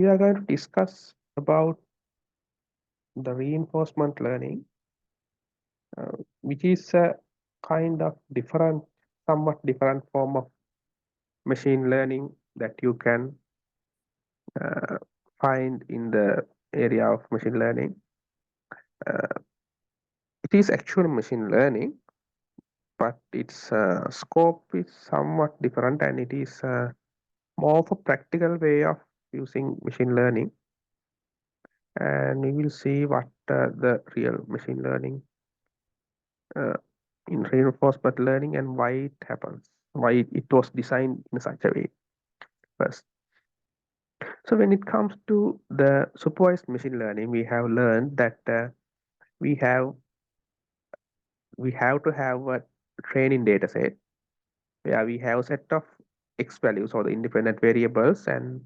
we are going to discuss about the reinforcement learning, which is a kind of different, somewhat different form of machine learning that you can uh, find in the area of machine learning. Uh, it is actual machine learning, but its scope is somewhat different, and it is more of a practical way of using machine learning. And we will see what the real machine learning uh, in reinforcement learning and why it happens, why it was designed in such a way first. So when it comes to the supervised machine learning, we have learned that we have we have to have a training data set where we have a set of x values or the independent variables and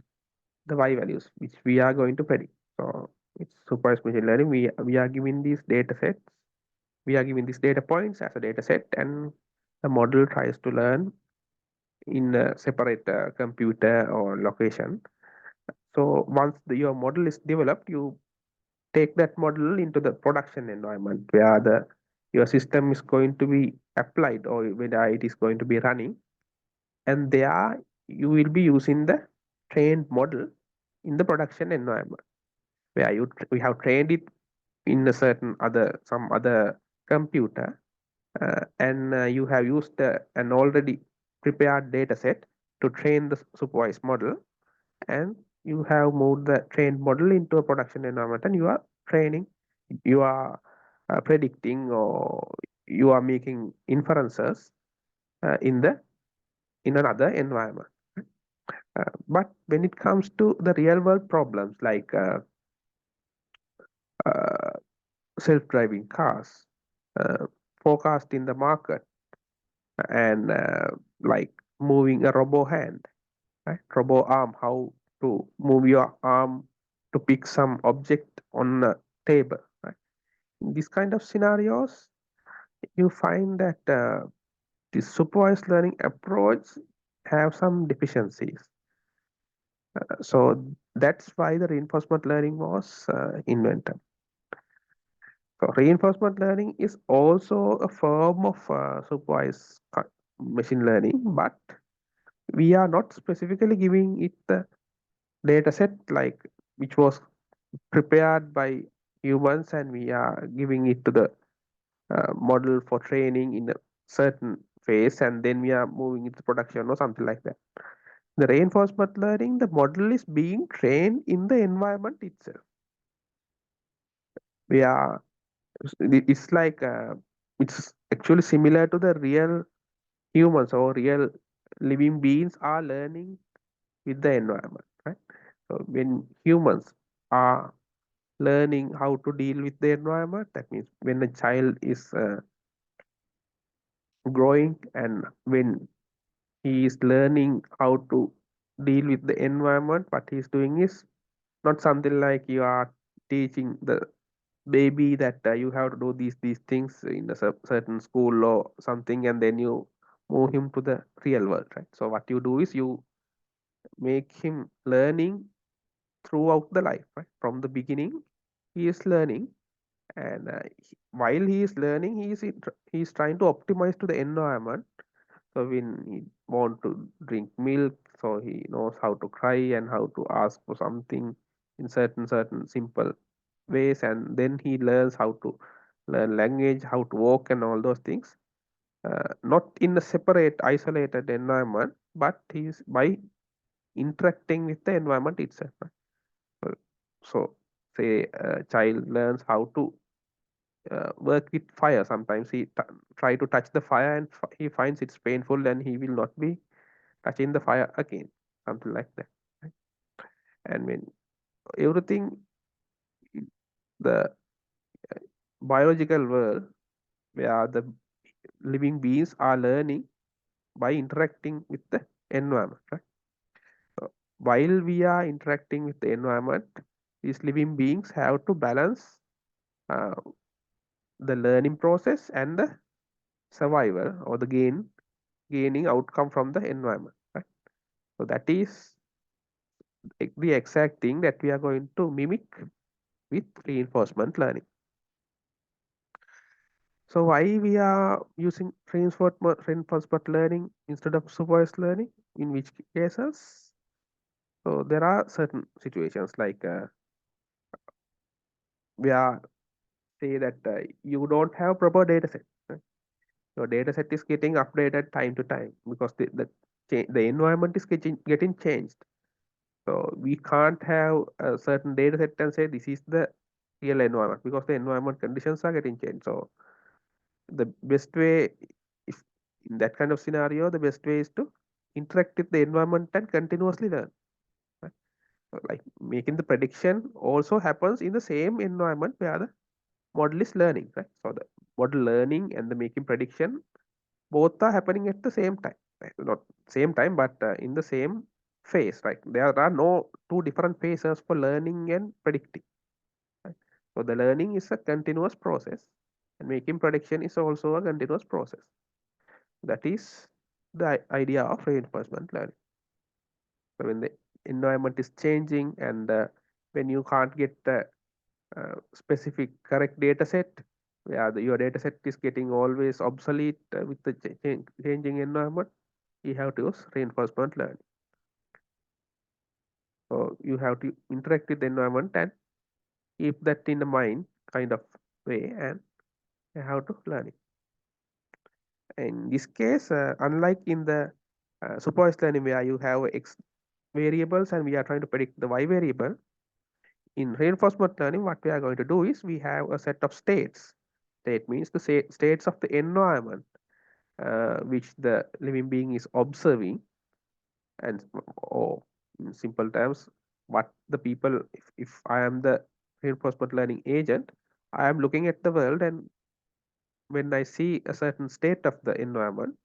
the y values which we are going to predict. So it's supervised machine learning. We are given these data sets, we are given these data points as a data set, and the model tries to learn in a separate computer or location. So once your model is developed, you take that model into the production environment where the your system is going to be applied or whether it is going to be running, and there you will be using the trained model in the production environment where we have trained it in a certain other some other computer, and you have used an already prepared data set to train the supervised model, and you have moved the trained model into a production environment, and you are training, you are predicting, or you are making inferences in the in another environment. But when it comes to the real world problems like uh, self-driving cars, uh, forecasting the market, and like moving a robo hand, right? Robo arm, how to move your arm to pick some object on a table, right? In these kind of scenarios, you find that the supervised learning approach have some deficiencies. So that's why the reinforcement learning was invented. So reinforcement learning is also a form of supervised machine learning, but we are not specifically giving it the data set like which was prepared by humans, and we are giving it to the model for training in a certain phase, and then we are moving into production or something like that. The reinforcement learning, the model is being trained in the environment itself. We are it's like it's actually similar to the real humans or real living beings are learning with the environment, right? So when humans are learning how to deal with the environment, that means when a child is growing and when he is learning how to deal with the environment, what he is doing is not something like you are teaching the baby that you have to do these things in a certain school or something, and then you move him to the real world, right? So what you do is you make him learning throughout the life, right? From the beginning he is learning, and while he is learning he is trying to optimize to the environment. So when he want to drink milk, so he knows how to cry and how to ask for something in certain simple ways, and then he learns how to learn language, how to walk, and all those things. Not in a separate, isolated environment, but he is by interacting with the environment itself. Right? So, say a child learns how to work with fire. Sometimes he try to touch the fire and he finds it's painful, and he will not be touching the fire again, something like that. Right? And when everything, the biological world where the living beings are learning by interacting with the environment, right? So while we are interacting with the environment, these living beings have to balance uh, the learning process and the survival or the gaining outcome from the environment, right? So that is the exact thing that we are going to mimic with reinforcement learning. So why we are using reinforcement learning instead of supervised learning? In which cases? So there are certain situations like we are say that you don't have proper data set. Right? Your data set is getting updated time to time because the environment is getting changed. So we can't have a certain data set and say this is the real environment because the environment conditions are getting changed. So the best way, if in that kind of scenario, the best way is to interact with the environment and continuously learn. Right? So like making the prediction also happens in the same environment where the model is learning. Right? So the model learning and the making prediction both are happening at the same time. Right? Not same time, but in the same phase. Right? There are no two different phases for learning and predicting. Right? So the learning is a continuous process, and making prediction is also a continuous process. That is the idea of reinforcement learning. So when the environment is changing and when you can't get the specific correct data set, where your data set is getting always obsolete with the changing environment, you have to use reinforcement learning. So you have to interact with the environment and keep that in the mind kind of way, and you have to learn it. In this case, unlike in the supervised learning where you have x variables and we are trying to predict the y variable, in reinforcement learning, what we are going to do is we have a set of states. State means the states of the environment which the living being is observing, and or in simple terms, what the people, if I am the reinforcement learning agent, I am looking at the world, and when I see a certain state of the environment,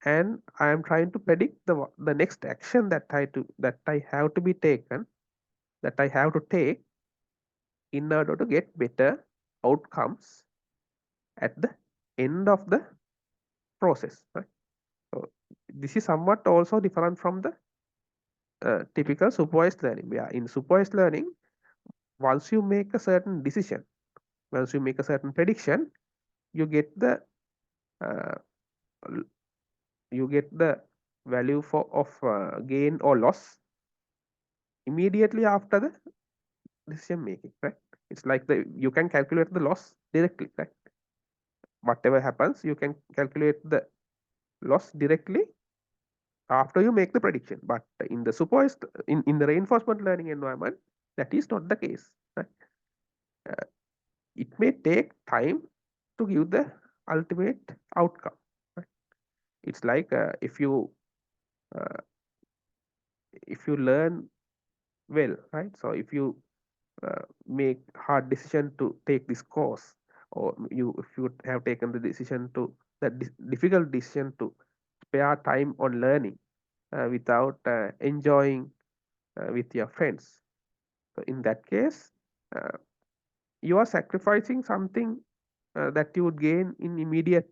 and I am trying to predict the next action that I have to be taken, that I have to take in order to get better outcomes at the end of the process. Right? So this is somewhat also different from the typical supervised learning. Where in supervised learning, once you make a certain decision, once you make a certain prediction, you get the uh, you get the value of gain or loss immediately after the decision making. Right? It's like you can calculate the loss directly. Right? Whatever happens, you can calculate the loss directly after you make the prediction. But in the supervised in the reinforcement learning environment, that is not the case. Right? Uh, it may take time to give the ultimate outcome. Right? It's like uh, if you learn well, right? So if you make hard decision to take this course, or if you have taken the decision to that difficult decision to spare time on learning without enjoying with your friends. So in that case, uh, you are sacrificing something that you would gain in immediate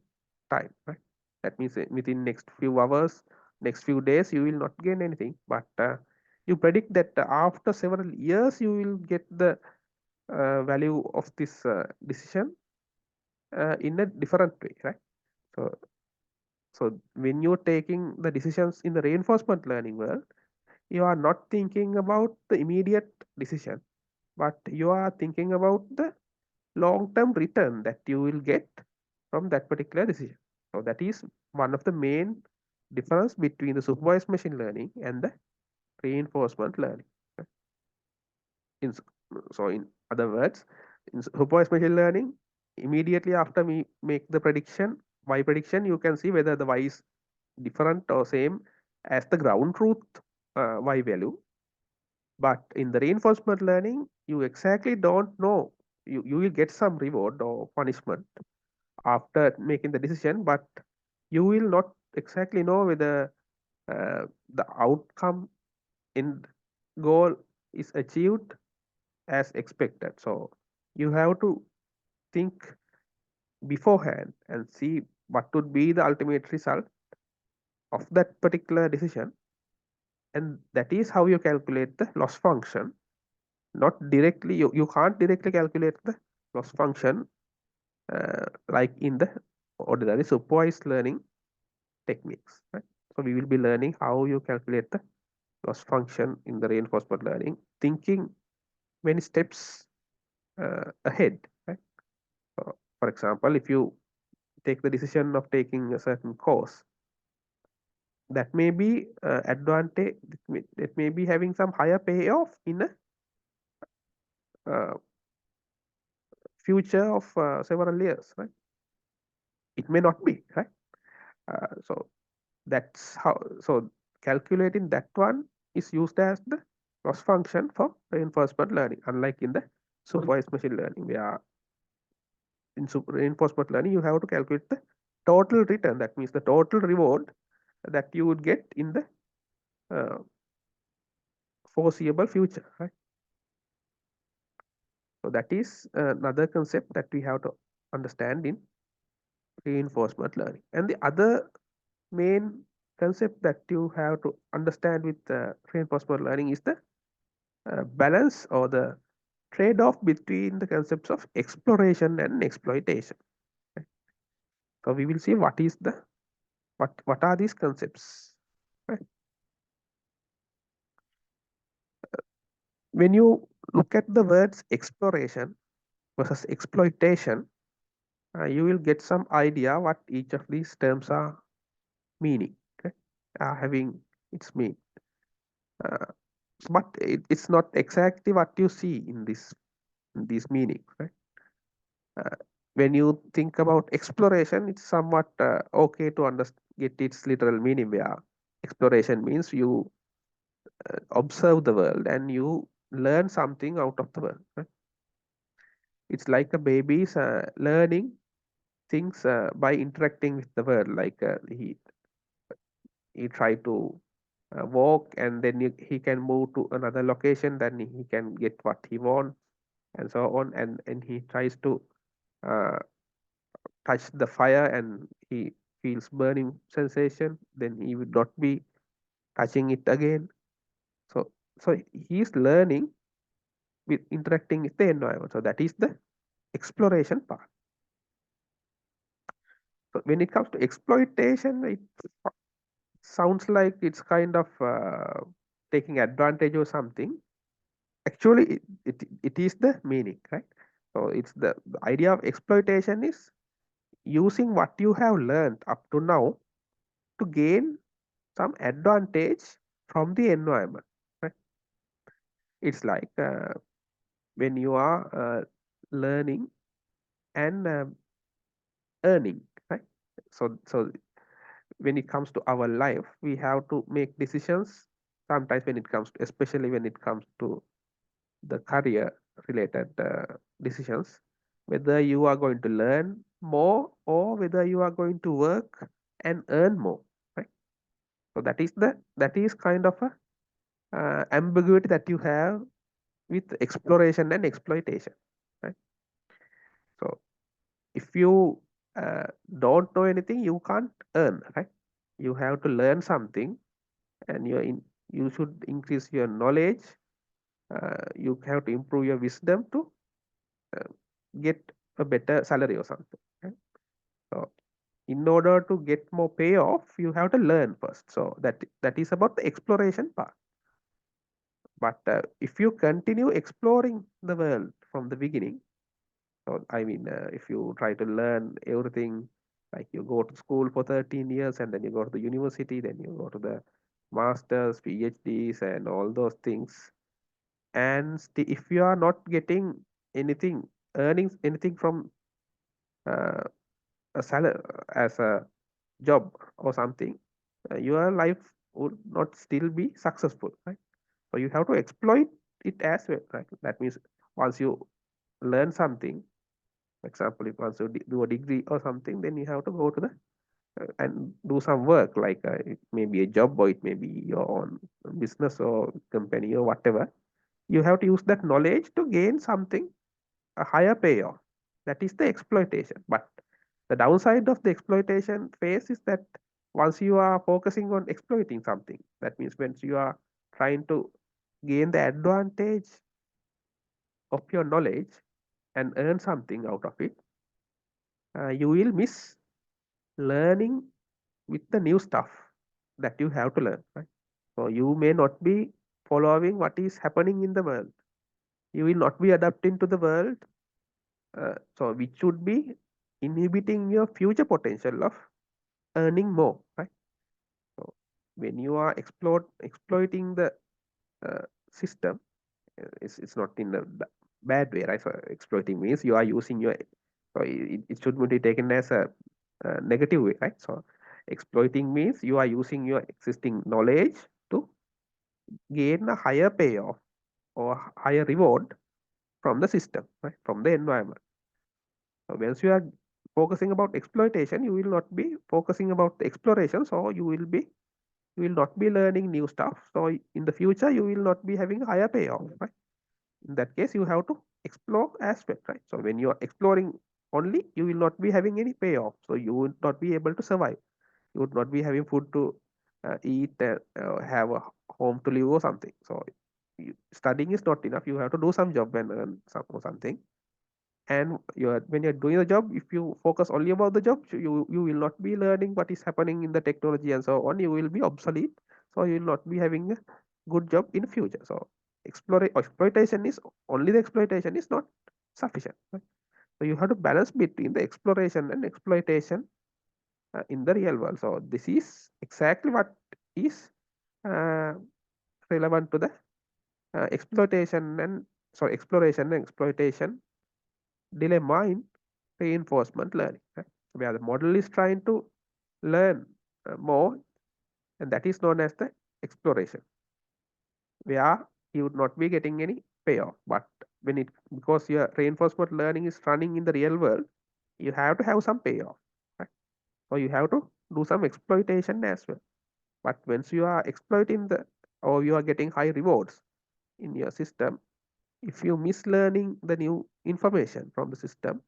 time. Right? That means within next few hours, next few days, you will not gain anything. But you predict that after several years, you will get the value of this decision in a different way. Right? So, so when you're taking the decisions in the reinforcement learning world, you are not thinking about the immediate decision, but you are thinking about the long-term return that you will get from that particular decision. So that is one of the main difference between the supervised machine learning and the reinforcement learning. In, so in other words, in supervised machine learning, immediately after we make the prediction, y prediction, you can see whether the y is different or same as the ground truth y value. But in the reinforcement learning, you exactly don't know. You will get some reward or punishment after making the decision, but you will not exactly know whether the outcome in goal is achieved as expected. So you have to think beforehand and see what would be the ultimate result of that particular decision and that is how you calculate the loss function. Not directly, you can't directly calculate the loss function like in the ordinary supervised learning techniques, right? So we will be learning how you calculate the loss function in the reinforcement learning, thinking many steps ahead, right? So for example, if you take the decision of taking a certain course, that may be advantage, it may be having some higher payoff in a uh, future of several years, right? It may not be, right? So that's how, so calculating that one is used as the loss function for reinforcement learning, unlike in the supervised machine learning, where in reinforcement learning you have to calculate the total return, that means the total reward that you would get in the uh, foreseeable future, right? So that is another concept that we have to understand in reinforcement learning. And the other main concept that you have to understand with reinforcement learning is the balance or the trade-off between the concepts of exploration and exploitation. Right? So we will see what is the what are these concepts. Right? When you look at the words exploration versus exploitation, you will get some idea what each of these terms are meaning, okay? Having its meaning. Uh, but it's not exactly what you see in these meanings, right? Uh, when you think about exploration, it's somewhat okay to get its literal meaning. Where exploration means you observe the world and you learn something out of the world. Right? It's like a baby's learning things by interacting with the world. Like he try to walk, and then he can move to another location, then he can get what he wants, and so on. And he tries to uh, touch the fire, and he feels burning sensation, then he would not be touching it again. So he is learning with interacting with the environment. So that is the exploration part. So when it comes to exploitation, it sounds like it's kind of taking advantage or something. Actually it is the meaning, right? So it's the idea of exploitation is using what you have learned up to now to gain some advantage from the environment, right? It's like when you are learning and earning, right? So when it comes to our life, we have to make decisions sometimes when it comes to, especially when it comes to the career related decisions, whether you are going to learn more or whether you are going to work and earn more, right? So that is kind of a ambiguity that you have with exploration and exploitation, right? So if you uh, don't know anything, you can't earn, right? You have to learn something, and you should increase your knowledge. You have to improve your wisdom to uh, get a better salary or something, right? So in order to get more payoff, you have to learn first. So that is about the exploration part. But if you continue exploring the world from the beginning, so I mean, if you try to learn everything, like you go to school for 13 years and then you go to the university, then you go to the masters, PhDs, and all those things, and if you are not getting anything, earning anything from uh, a salary as a job or something, your life would not still be successful, right? So you have to exploit it as well, right? That means once you learn something, for example, if once you do a degree or something, then you have to go to the and do some work, like it may be a job or it may be your own business or company or whatever. You have to use that knowledge to gain something, a higher payoff. That is the exploitation. But the downside of the exploitation phase is that once you are focusing on exploiting something, that means once you are trying to gain the advantage of your knowledge and earn something out of it, you will miss learning with the new stuff that you have to learn, right? So you may not be following what is happening in the world. You will not be adapting to the world, so which should be inhibiting your future potential of earning more, right? So when you are exploiting the system, it's not in a bad way, right? So exploiting means you are using your, so it shouldn't be taken as a negative way, right? So exploiting means you are using your existing knowledge to gain a higher payoff or higher reward from the system, right? From the environment. So once you are focusing about exploitation, you will not be focusing about the exploration. So you will not be learning new stuff. So in the future, you will not be having a higher payoff, right? In that case, you have to explore as well, right? So when you are exploring only, you will not be having any payoff. So you would not be able to survive. You would not be having food to eat, have a home to live or something. So studying is not enough. You have to do some job and earn some or something. And when you're doing the job, if you focus only about the job, you will not be learning what is happening in the technology and so on. You will be obsolete. So you will not be having a good job in the future. So exploitation is only the exploitation is not sufficient, right? So you have to balance between the exploration and exploitation in the real world. So this is exactly what is uh, relevant to the exploitation and exploration and exploitation dilemma in reinforcement learning, right? Where the model is trying to learn more, and that is known as the exploration, where you would not be getting any payoff. But when it, because your reinforcement learning is running in the real world, you have to have some payoff, right? So you have to do some exploitation as well. But once you are exploiting the, or you are getting high rewards in your system, if you miss learning the new information from the system,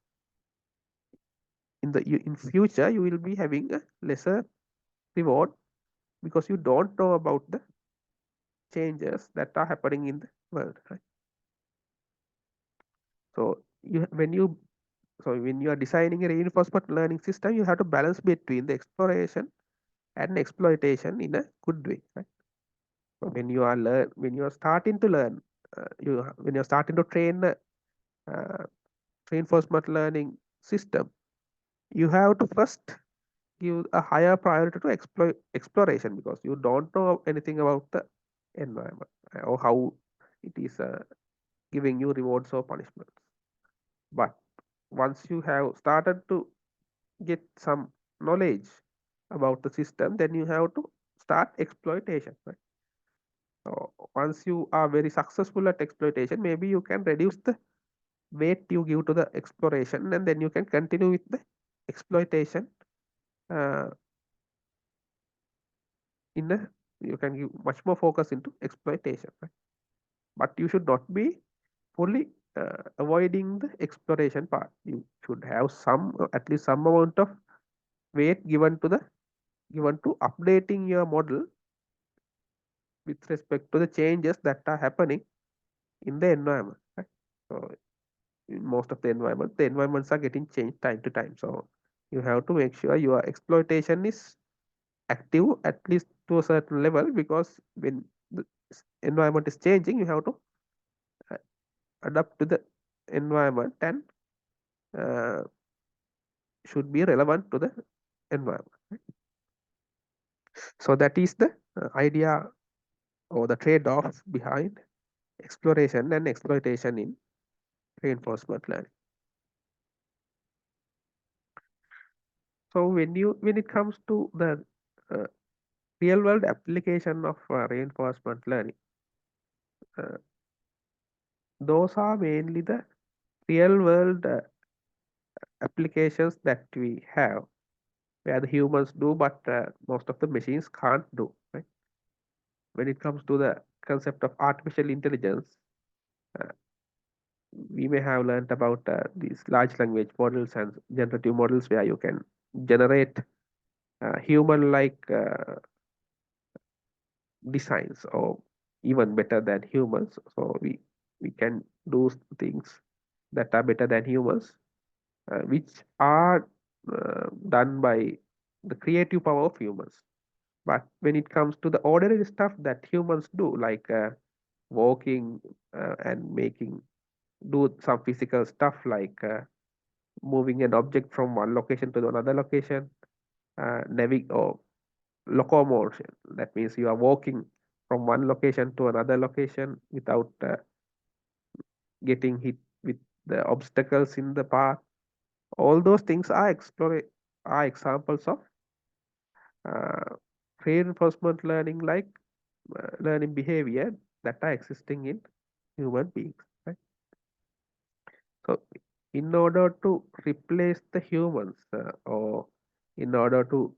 in future you will be having a lesser reward because you don't know about the changes that are happening in the world, right? So when you are designing a reinforcement learning system, you have to balance between the exploration and exploitation in a good way, right? So when you are starting to learn, when you're starting to train uh, reinforcement learning system, you have to first give a higher priority to exploration because you don't know anything about the environment or how it is giving you rewards or punishments. But once you have started to get some knowledge about the system, then you have to start exploitation, right? So once you are very successful at exploitation, maybe you can reduce the weight you give to the exploration, and then you can continue with the exploitation uh, in a, you can give much more focus into exploitation, right? But you should not be fully avoiding the exploration part. You should have some, at least some amount of weight given to updating your model with respect to the changes that are happening in the environment, right? So in most of the environments are getting changed time to time. So you have to make sure your exploitation is active at least to a certain level, because when the environment is changing, you have to uh, adapt to the environment and uh, should be relevant to the environment, right? So that is the idea or the trade-off behind exploration and exploitation in reinforcement learning. So when it comes to the uh, real world application of reinforcement learning, uh, those are mainly the real world applications that we have where the humans do, but most of the machines can't do, right? When it comes to the concept of artificial intelligence, uh, we may have learned about these large language models and generative models where you can generate human like designs or even better than humans. So we can do things that are better than humans, which are done by the creative power of humans. But when it comes to the ordinary stuff that humans do, like walking and making, do some physical stuff like moving an object from one location to another location, navig or locomotion. That means you are walking from one location to another location without getting hit with the obstacles in the path. All those things are examples of uh, reinforcement learning, like learning behavior that are existing in human beings. Right? So, in order to replace the humans, or in order to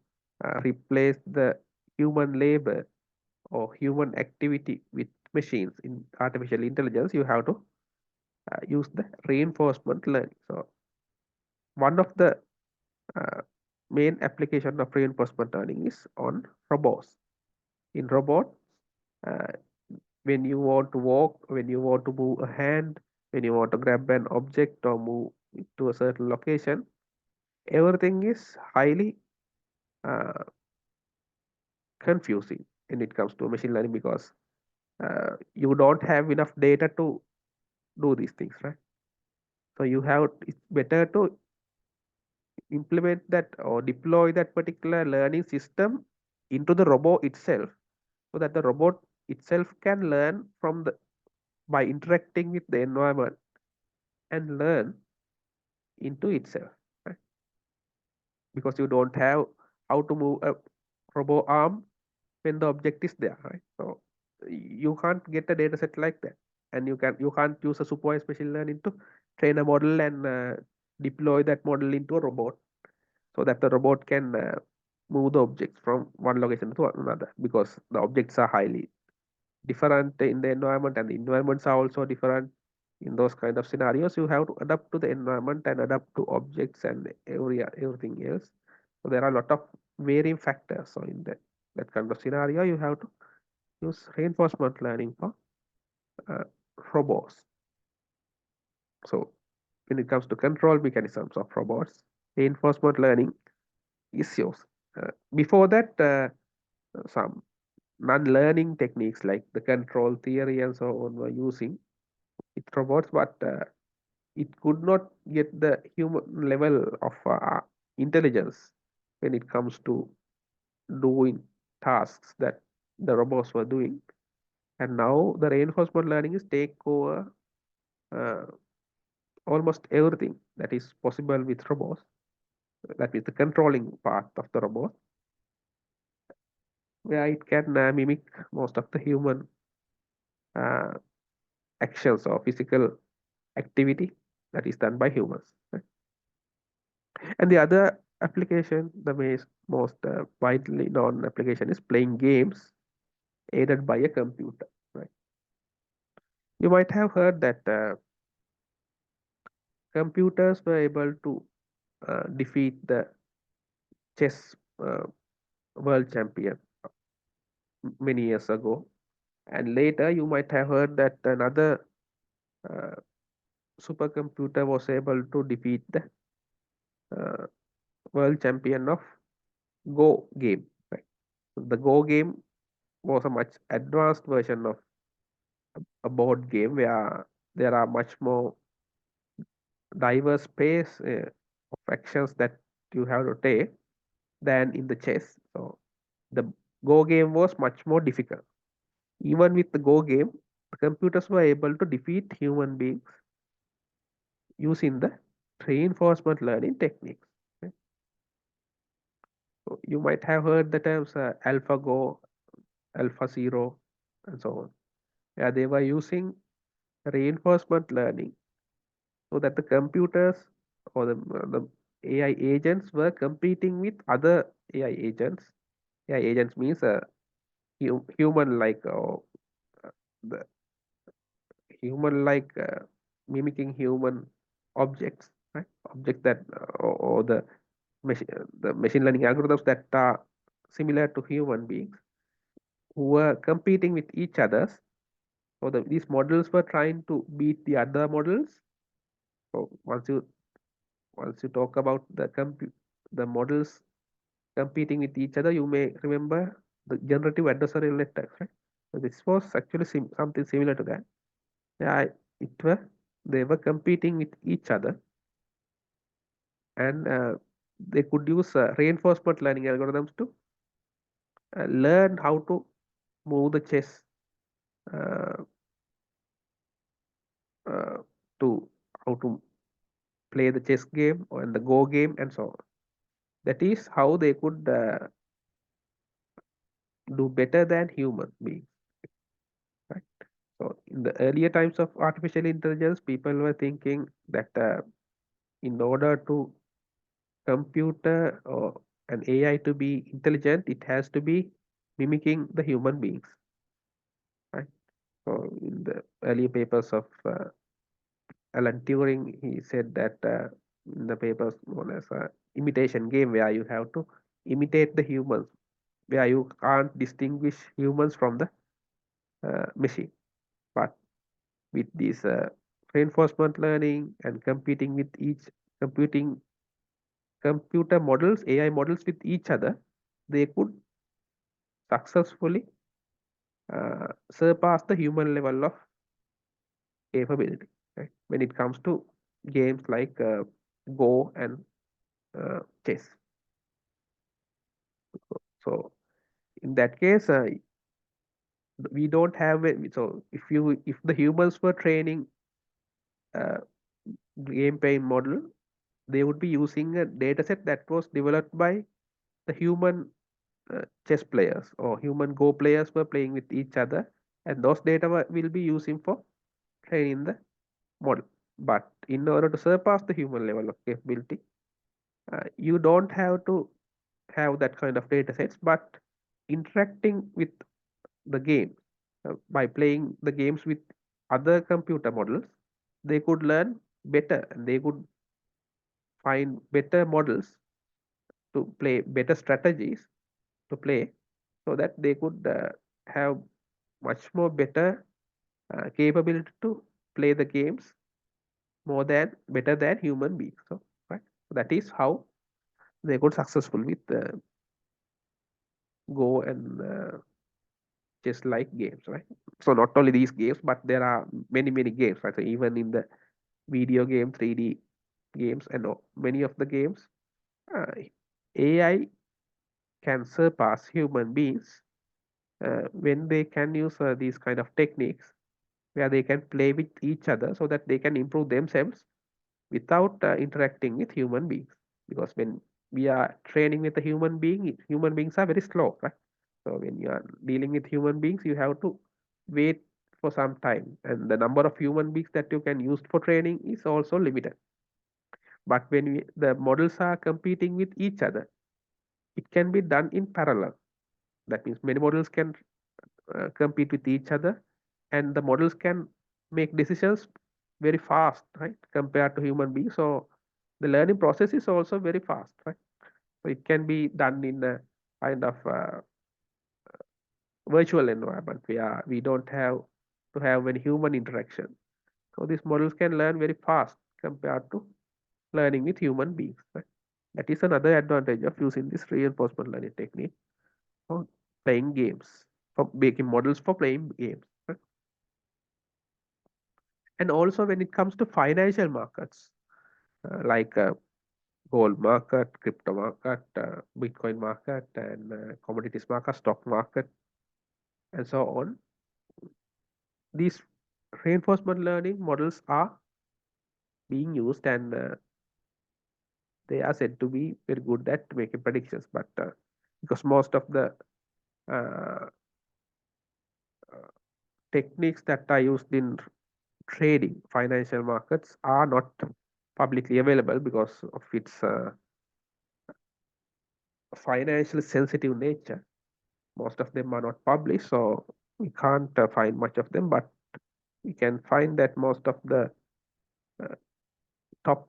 replace the human labor or human activity with machines in artificial intelligence, you have to use the reinforcement learning. So, one of the uh, main application of reinforcement learning is on robots. In robots, uh, when you want to walk, when you want to move a hand, when you want to grab an object or move to a certain location, everything is highly uh, confusing when it comes to machine learning, because you don't have enough data to do these things, right? So it's better to implement that or deploy that particular learning system into the robot itself, so that the robot itself can learn from the by interacting with the environment and learn into itself, right? Because you don't have how to move a robot arm when the object is there, right? So you can't get a data set like that, and you can't use a supervised machine learning to train a model and deploy that model into a robot so that the robot can move the objects from one location to another, because the objects are highly different in the environment and the environments are also different. In those kind of scenarios, you have to adapt to the environment and adapt to objects and everything else. So there are a lot of varying factors. So in that kind of scenario, you have to use reinforcement learning for uh, robots. So when it comes to control mechanisms of robots, reinforcement learning is used. Before that, some non-learning techniques like the control theory and so on were using with robots, but it could not get the human level of intelligence when it comes to doing tasks that the robots were doing. And now the reinforcement learning is take over uh, almost everything that is possible with robots. That is the controlling part of the robot, where it can mimic most of the human uh, actions or physical activity that is done by humans. Right? And the other application, the most widely known application, is playing games aided by a computer. Right? You might have heard that computers were able to defeat the chess world champion many years ago. And later, you might have heard that another uh, supercomputer was able to defeat the uh, world champion of Go game. Right? The Go game was a much advanced version of a board game where there are much more diverse space of actions that you have to take than in the chess. So the Go game was much more difficult. Even with the Go game, the computers were able to defeat human beings using the reinforcement learning techniques. Right? So you might have heard the terms AlphaGo, AlphaZero, and so on. Yeah, they were using reinforcement learning so that the computers or the AI agents were competing with other AI agents. AI agents means human like, the human like mimicking human objects, right? Objects that or the machine learning algorithms that are similar to human beings who were competing with each others So these models were trying to beat the other models. So once you talk about the models competing with each other, you may remember the generative adversarial networks, right? So this was actually something similar to that. Yeah, it were they were competing with each other, and they could use reinforcement learning algorithms to learn how to move the chess uh, uh, to how to play the chess game or the Go game and so on. That is how they could do better than human beings, right? So in the earlier times of artificial intelligence, people were thinking that in order to computer or an AI to be intelligent, it has to be mimicking the human beings, right? So in the earlier papers of Alan Turing, he said that in the papers known as imitation game, where you have to imitate the humans, where you can't distinguish humans from the machine. But with this reinforcement learning and competing with each computing computer models, AI models with each other, they could successfully surpass the human level of capability, right? When it comes to games like Go and chess. So in that case, we don't have so if the humans were training uh, game playing model, they would be using a data set that was developed by the human chess players or human Go players were playing with each other, and those data will be using for training the model. But in order to surpass the human level of capability, you don't have to have that kind of data sets, but interacting with the game by playing the games with other computer models, they could learn better and they could find better models to play better strategies to play so that they could have much more better capability to play the games more than better than human beings. So right, that is how they got successful with Go and chess like games, right? So not only these games, but there are many games, right? So even in the video game 3D games and many of the games, uh, AI can surpass human beings when they can use these kind of techniques where they can play with each other so that they can improve themselves without interacting with human beings. Because when we are training with a human being, human beings are very slow, right? So when you are dealing with human beings, you have to wait for some time, and the number of human beings that you can use for training is also limited. But when the models are competing with each other, it can be done in parallel. That means many models can compete with each other, and the models can make decisions very fast, right, compared to human beings. So the learning process is also very fast, right? So it can be done in a kind of virtual environment where we don't have to have any human interaction. So these models can learn very fast compared to learning with human beings, right? That is another advantage of using this reinforcement learning technique for playing games, for making models for playing games, right? And also when it comes to financial markets, like gold market, crypto market, Bitcoin market, and commodities market, stock market, and so on, these reinforcement learning models are being used, and they are said to be very good at making predictions. But because most of the uh, techniques that are used in trading financial markets are not publicly available because of its financially sensitive nature. Most of them are not published, so we can't find much of them, but we can find that most of the uh, top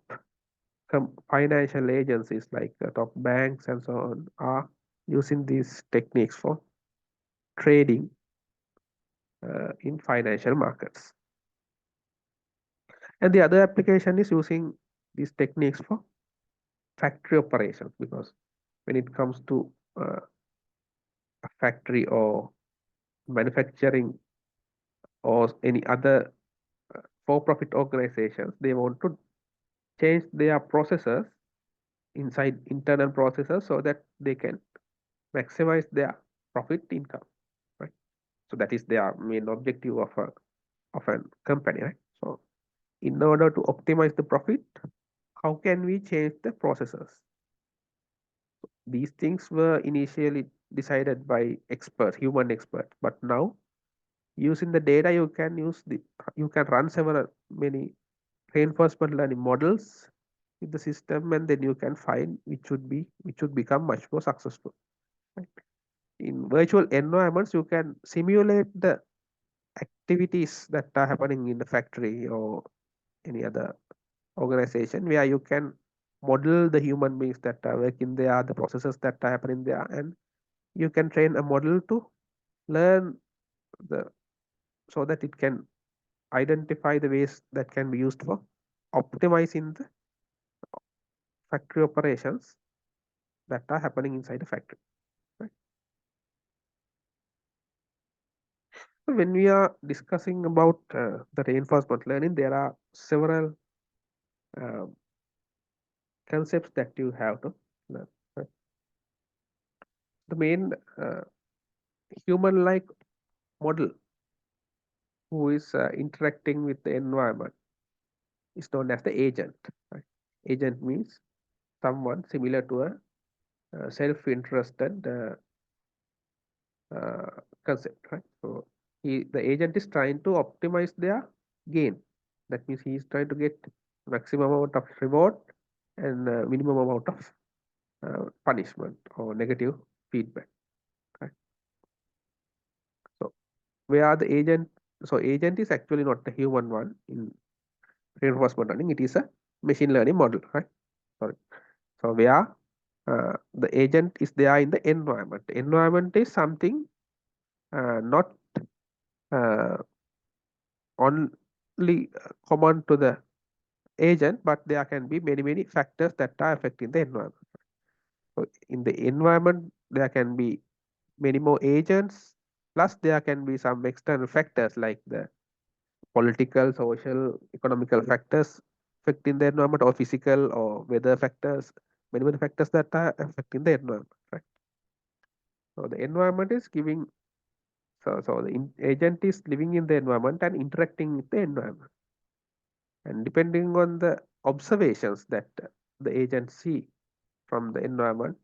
financial agencies like top banks and so on are using these techniques for trading in financial markets. And the other application is using these techniques for factory operations, because when it comes to a factory or manufacturing or any other for-profit organizations, they want to change their processes inside internal processes so that they can maximize their profit income, right? So that is their main objective of a company, right? So in order to optimize the profit, how can we change the processes? These things were initially decided by experts, human experts, but now using the data, you can run several many reinforcement learning models in the system, and then you can find which should become much more successful. Right? In virtual environments, you can simulate the activities that are happening in the factory or any other organization, where you can model the human beings that are working there, the processes that are happening there, and you can train a model to learn the so that it can identify the ways that can be used for optimizing the factory operations that are happening inside the factory. Right? So when we are discussing about the reinforcement learning, there are several uh, concepts that you have to learn. Right? The main human-like model who is interacting with the environment is known as the agent. Right? Agent means someone similar to a self-interested concept, right? So the agent is trying to optimize their gain. That means he is trying to get maximum amount of reward and minimum amount of punishment or negative feedback. Right? So where the agent, so agent is actually not a human one in reinforcement learning. It is a machine learning model, right? Sorry. So where the agent is there in the environment. The environment is something not uh, only common to the agent, but there can be many factors that are affecting the environment. So in the environment, there can be many more agents, plus there can be some external factors like the political, social, economical factors affecting the environment, or physical or weather factors, many factors that are affecting the environment, right? So the environment is giving, so the agent is living in the environment and interacting with the environment. And depending on the observations that the agent see from the environment,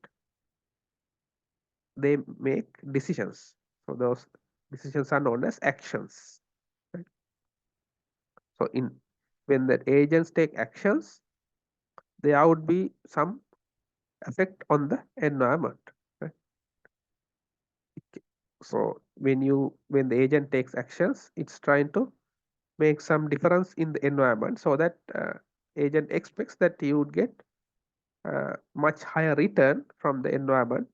they make decisions. So those decisions are known as actions. Right? So when the agents take actions, there would be some effect on the environment. Right? So when the agent takes actions, it's trying to make some difference in the environment, so that agent expects that you would get much higher return from the environment,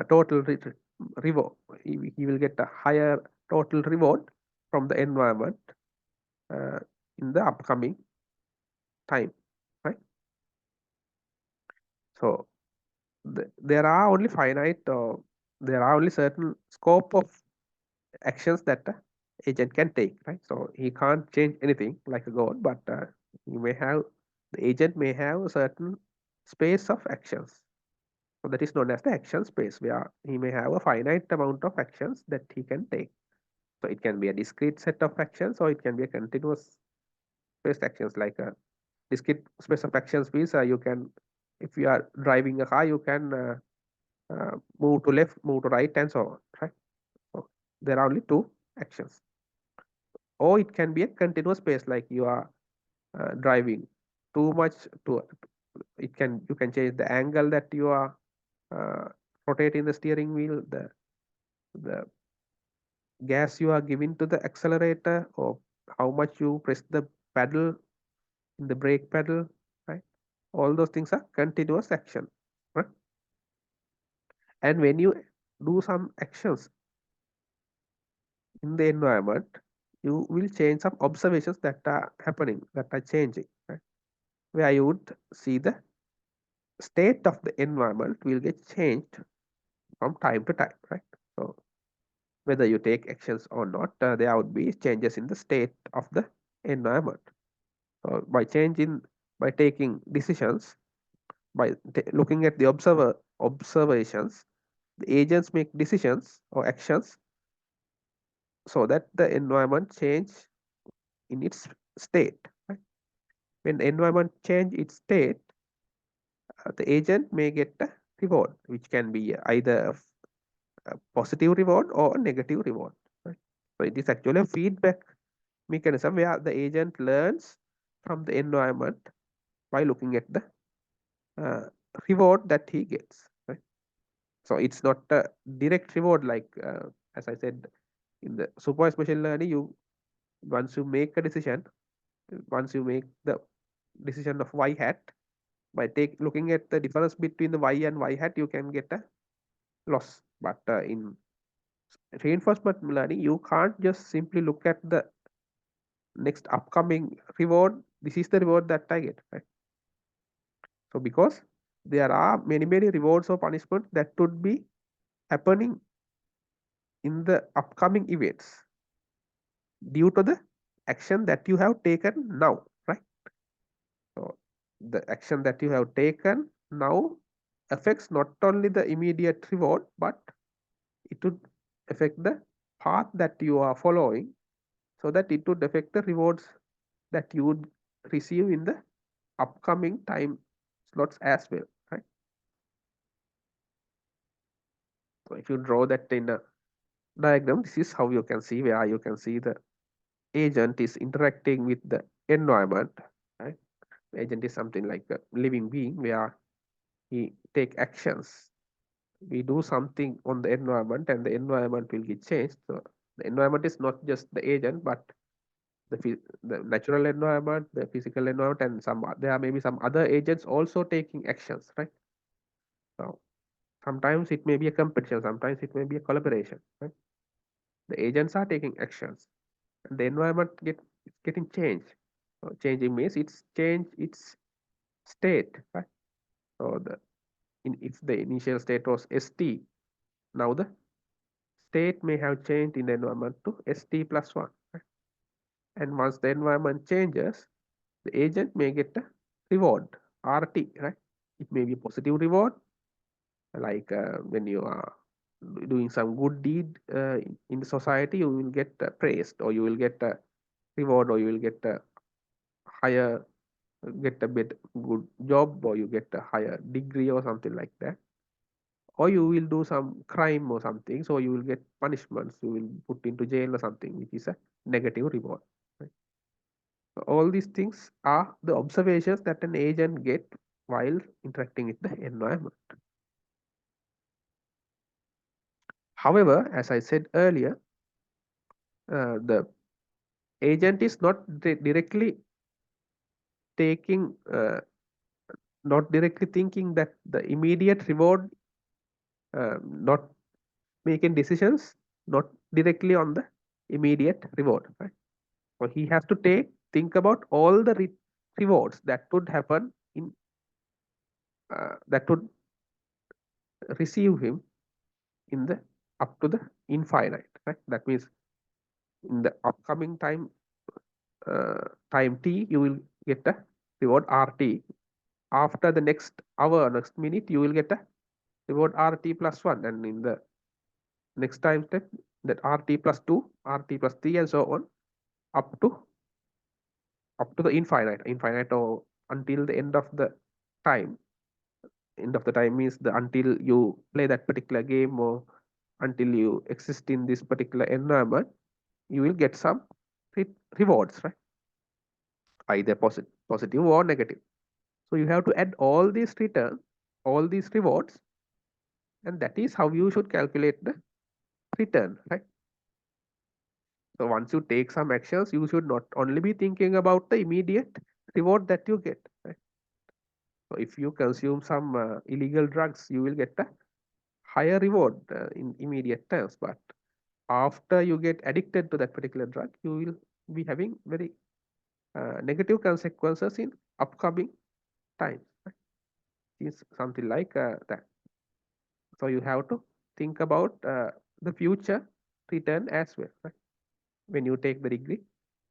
total reward. He will get a higher total reward from the environment uh, in the upcoming time, right? So there are only there are only certain scope of actions that the agent can take, right? So he can't change anything like a god, but he may have the agent may have a certain space of actions. So that is known as the action space, where he may have a finite amount of actions that he can take. So it can be a discrete set of actions, or it can be a continuous spaced actions. Like a discrete space of actions means you can, if you are driving a car, you can move to left, move to right, and so on. Right? So there are only two actions. Or it can be a continuous space, like you are driving too much to. You can change the angle that you are uh, rotating the steering wheel, the gas you are giving to the accelerator, or how much you press the pedal in the brake pedal, right? All those things are continuous action, right? And when you do some actions in the environment, you will change some observations that are happening, that are changing, right? Where you would see the state of the environment will get changed from time to time, right? So whether you take actions or not, there would be changes in the state of the environment. So by taking decisions, by looking at the observations, the agents make decisions or actions so that the environment change in its state. Right? When the environment change its state, the agent may get a reward, which can be either a positive reward or a negative reward. Right? So it is actually a feedback mechanism where the agent learns from the environment by looking at the uh, reward that he gets. Right? So it's not a direct reward like as I said in the supervised machine learning. You once you make a decision, once you make the decision of y hat, by looking at the difference between the y and y hat, you can get a loss. But in reinforcement learning, you can't just simply look at the next upcoming reward. This is the reward that I get, right? So because there are many rewards or punishments that would be happening in the upcoming events due to the action that you have taken now, right? So the action that you have taken now affects not only the immediate reward, but it would affect the path that you are following, so that it would affect the rewards that you would receive in the upcoming time slots as well, right? So if you draw that in a diagram, this is how you can see, where you can see the agent is interacting with the environment, right? The agent is something like a living being where he take actions. We do something on the environment and the environment will get changed. So the environment is not just the agent, but the natural environment, the physical environment, and there may be some other agents also taking actions, right? So sometimes it may be a competition, sometimes it may be a collaboration, right? The agents are taking actions, and the environment getting changed. So changing means it's change its state, right? So if the initial state was st, now the state may have changed in the environment to st plus 1, right? And once the environment changes, the agent may get a reward, RT, right? It may be a positive reward, like when you are doing some good deed in the society, you will get praised, or you will get a reward, or you will get a higher, get a bit good job, or you get a higher degree or something like that. Or you will do some crime or something, so you will get punishments, you will put into jail or something, which is a negative reward, right? So all these things are the observations that an agent get while interacting with the environment. However, as I said earlier, the agent is not directly taking, not directly thinking that the immediate reward, not making decisions, not directly on the immediate reward, right? So he has to think about all the rewards that would happen in that would receive him in the up to the infinite, right? That means in the upcoming time t, you will get a reward RT. After the next hour, next minute, you will get a reward RT plus 1, and in the next time step, that RT plus 2, RT plus 3, and so on, up to the infinite, or until the end of the time. End of the time means until you play that particular game, or until you exist in this particular environment, you will get some rewards, right? Either positive or negative. So you have to add all these returns, all these rewards, and that is how you should calculate the return, right? So once you take some actions, you should not only be thinking about the immediate reward that you get, right? So if you consume some illegal drugs, you will get a higher reward in immediate terms. But after you get addicted to that particular drug, you will be having very negative consequences in upcoming times. Right? It's something like that. So you have to think about the future return as well. Right? When you take the degree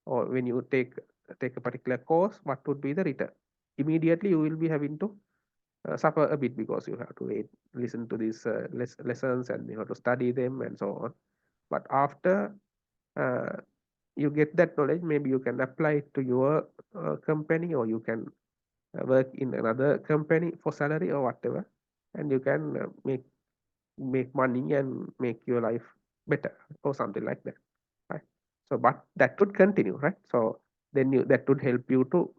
or when you take a particular course, what would be the return? Immediately you will be having to suffer a bit because you have to listen to these lessons and you have to study them and so on. But after uh, you get that knowledge, maybe you can apply it to your company, or you can work in another company for salary or whatever, and you can make money and make your life better or something like that, right? So but that would continue, right? So then you that would help you to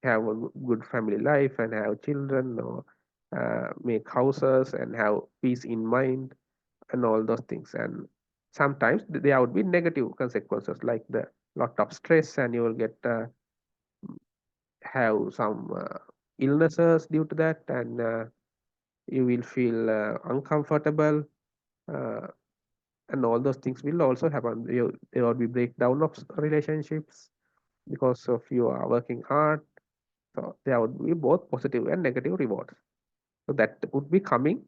have a good family life and have children, or make houses and have peace in mind and all those things. And sometimes there would be negative consequences like the lot of stress, and you will get have some illnesses due to that, and you will feel uncomfortable, uh, and all those things will also happen. There will be breakdown of relationships because of you are working hard. So there would be both positive and negative rewards. So that would be coming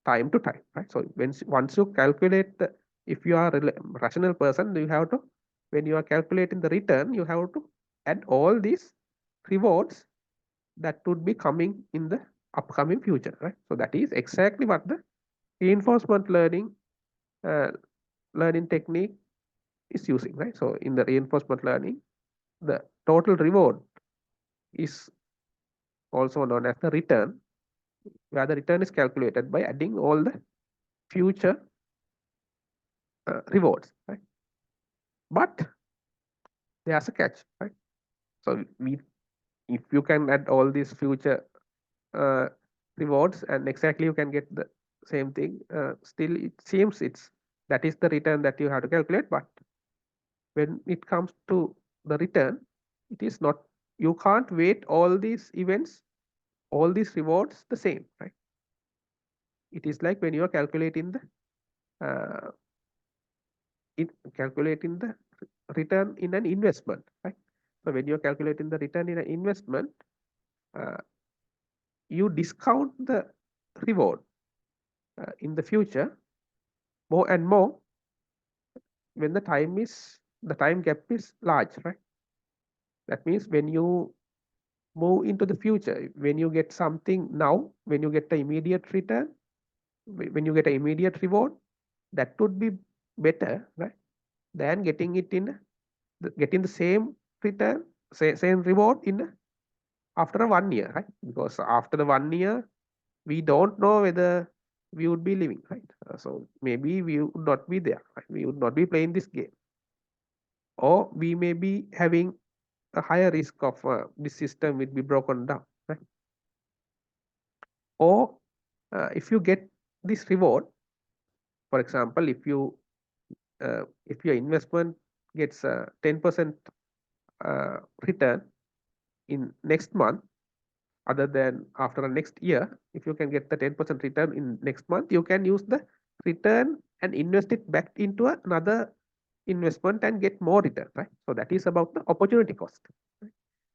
time to time, right? So once you calculate the, if you are a rational person, you have to, when you are calculating the return, you have to add all these rewards that would be coming in the upcoming future, right? So that is exactly what the reinforcement uh, learning technique is using, right? So in the reinforcement learning, the total reward is also known as the return, where the return is calculated by adding all the future rewards, right? But there's a catch, right? So if you can add all these future uh, rewards and exactly you can get the same thing, still it seems it's that is the return that you have to calculate. But when it comes to the return, it is not, you can't weight all these events, all these rewards the same, right? It is like when you are calculating the uh, calculating the return in an investment, right? So when you're calculating the return in an investment, uh, you discount the reward in the future more and more when the time gap is large, right? That means when you move into the future, when you get something now, when you get the immediate return, when you get an immediate reward, that would be better, right, than getting the same return, same reward in after 1 year, right? Because after the 1 year, we don't know whether we would be living, right? So maybe we would not be there, right? We would not be playing this game, or we may be having a higher risk of this system will be broken down, right? Or if you get this reward, for example, if your investment gets 10% return in next month, other than after the next year, if you can get the 10% return in next month, you can use the return and invest it back into another investment and get more return, right? So that is about the opportunity cost, right?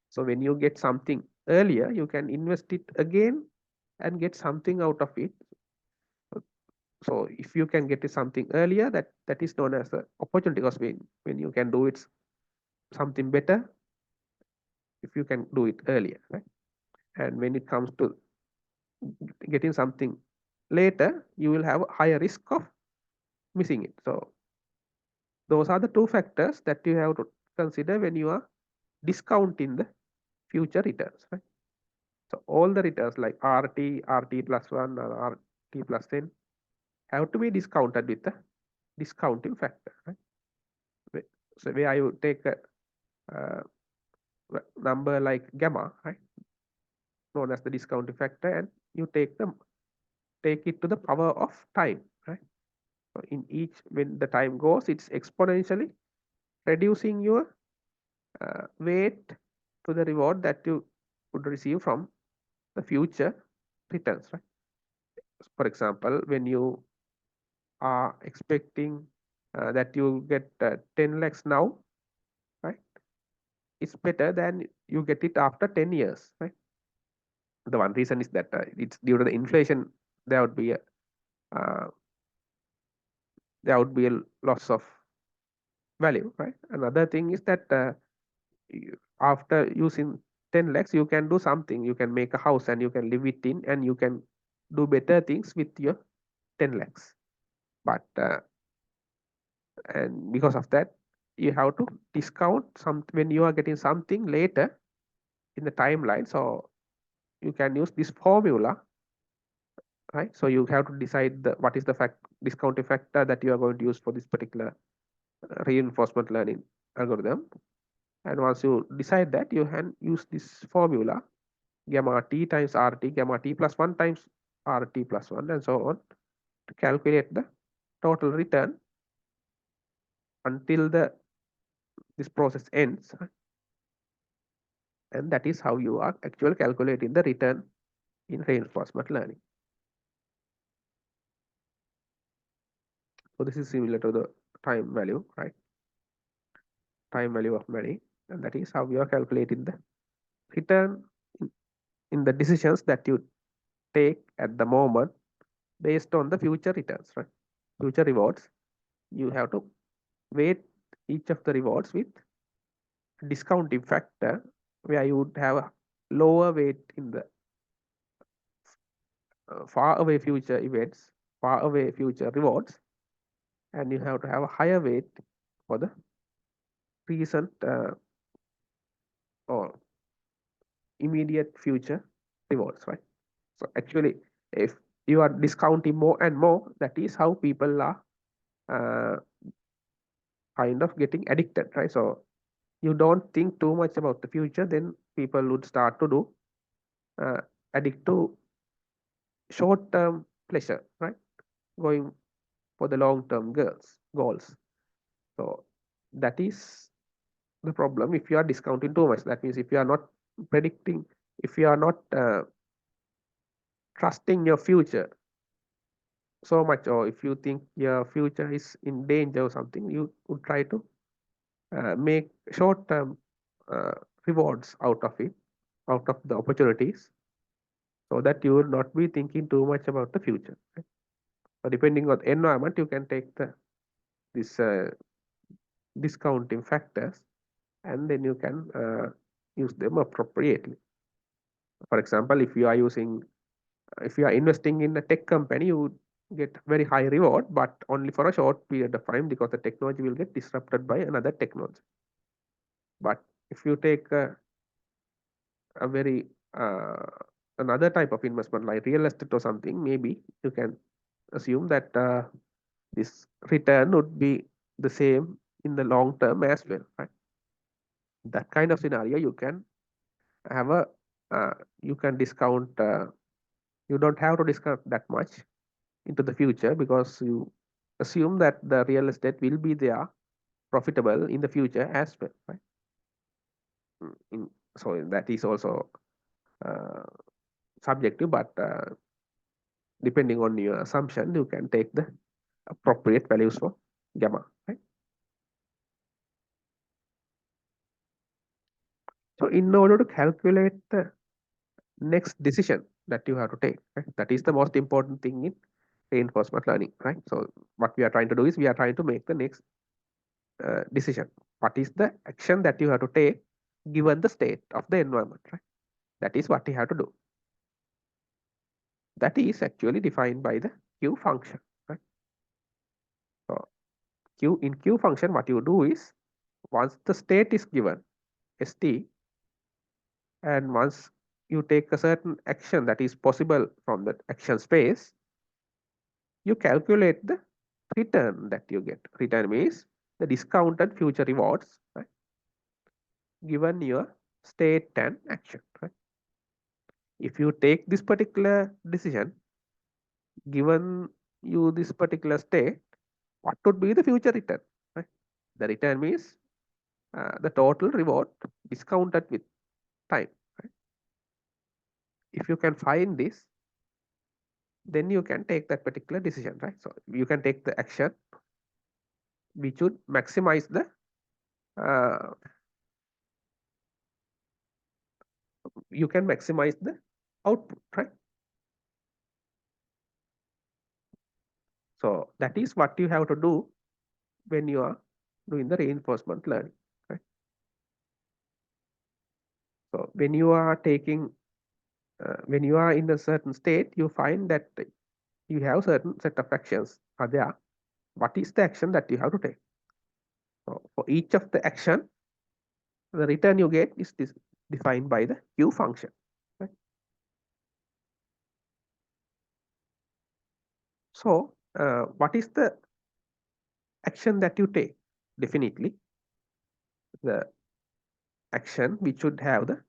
So when you get something earlier, you can invest it again and get something out of it. So if you can get something earlier, that is known as the opportunity cost. When you can do it something better, if you can do it earlier, right? And when it comes to getting something later, you will have a higher risk of missing it. So those are the two factors that you have to consider when you are discounting the future returns, right? So all the returns like RT plus 1 or RT plus 10 have to be discounted with the discounting factor, right? So where I would take a uh, number like gamma, right, known as the discounting factor, and you take it to the power of time, right? So in each, when the time goes, it's exponentially reducing your weight to the reward that you would receive from the future returns, right? For example, when you are expecting that you get 10 lakhs now, right? It's better than you get it after 10 years, right? The one reason is that it's due to the inflation. There would be a uh, there would be a loss of value, right? Another thing is that after using 10 lakhs, you can do something. You can make a house and you can live it in, and you can do better things with your 10 lakhs. But and because of that, you have to discount some when you are getting something later in the timeline. So you can use this formula, right? So you have to decide what is the discounting factor that you are going to use for this particular reinforcement learning algorithm. And once you decide that, you can use this formula, gamma t times rt, gamma t plus 1 times rt plus 1, and so on, to calculate the total return until this process ends. And that is how you are actually calculating the return in reinforcement learning. So this is similar to the time value, right? Time value of money, and that is how you are calculating the return in the decisions that you take at the moment based on the future returns, right? Future rewards. You have to weight each of the rewards with discounting factor, where you would have a lower weight in the far away future events, far away future rewards, and you have to have a higher weight for the recent or immediate future rewards, right? So actually, if you are discounting more and more, that is how people are uh, kind of getting addicted, right? So you don't think too much about the future, then people would start to do uh, addict to short term pleasure, right? Going for the long term goals. So that is the problem. If you are discounting too much, that means if you are not predicting, if you are not trusting your future so much, or if you think your future is in danger or something, you would try to make short term uh, rewards out of it, out of the opportunities, so that you will not be thinking too much about the future, right? So depending on the environment, you can take this discounting factors, and then you can use them appropriately. For example, if you are investing in a tech company, you get very high reward, but only for a short period of time, because the technology will get disrupted by another technology. But if you take a very another type of investment like real estate or something, maybe you can assume that this return would be the same in the long term as well, right? That kind of scenario, you can have a uh, you can discount. You don't have to discount that much into the future, because you assume that the real estate will be there profitable in the future as well, right? So that is also uh, subjective, but depending on your assumption, you can take the appropriate values for gamma, right? So in order to calculate the next decision that you have to take, right? That is the most important thing in reinforcement learning, right? So what we are trying to do is we are trying to make the next decision. What is the action that you have to take given the state of the environment, right? That is what you have to do. That is actually defined by the Q function, right? So in Q function, what you do is, once the state is given, st, and once you take a certain action that is possible from the action space, you calculate the return that you get. Return means the discounted future rewards, right, given your state and action, right? If you take this particular decision, given you this particular state, what would be the future return, right? The return means the total reward discounted with time, right? If you can find this, then you can take that particular decision, right? So you can take the action we should maximize the you can maximize the output, right? So that is what you have to do when you are doing the reinforcement learning, right? So when you are taking when you are in a certain state, you find that you have certain set of actions are there. What is the action that you have to take? So for each of the action, the return you get is this defined by the Q function, right? So what is the action that you take? Definitely the action which should have the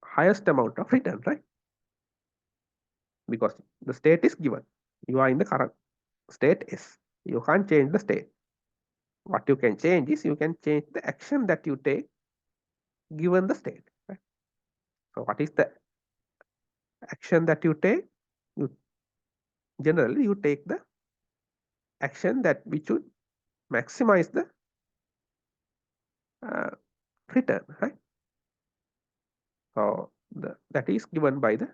highest amount of return, right? Because the state is given. You are in the current state S. You can't change the state. What you can change is you can change the action that you take given the state, right? So what is the action that you take? You generally you take the action that which should maximize the uh, return, right? So that is given by the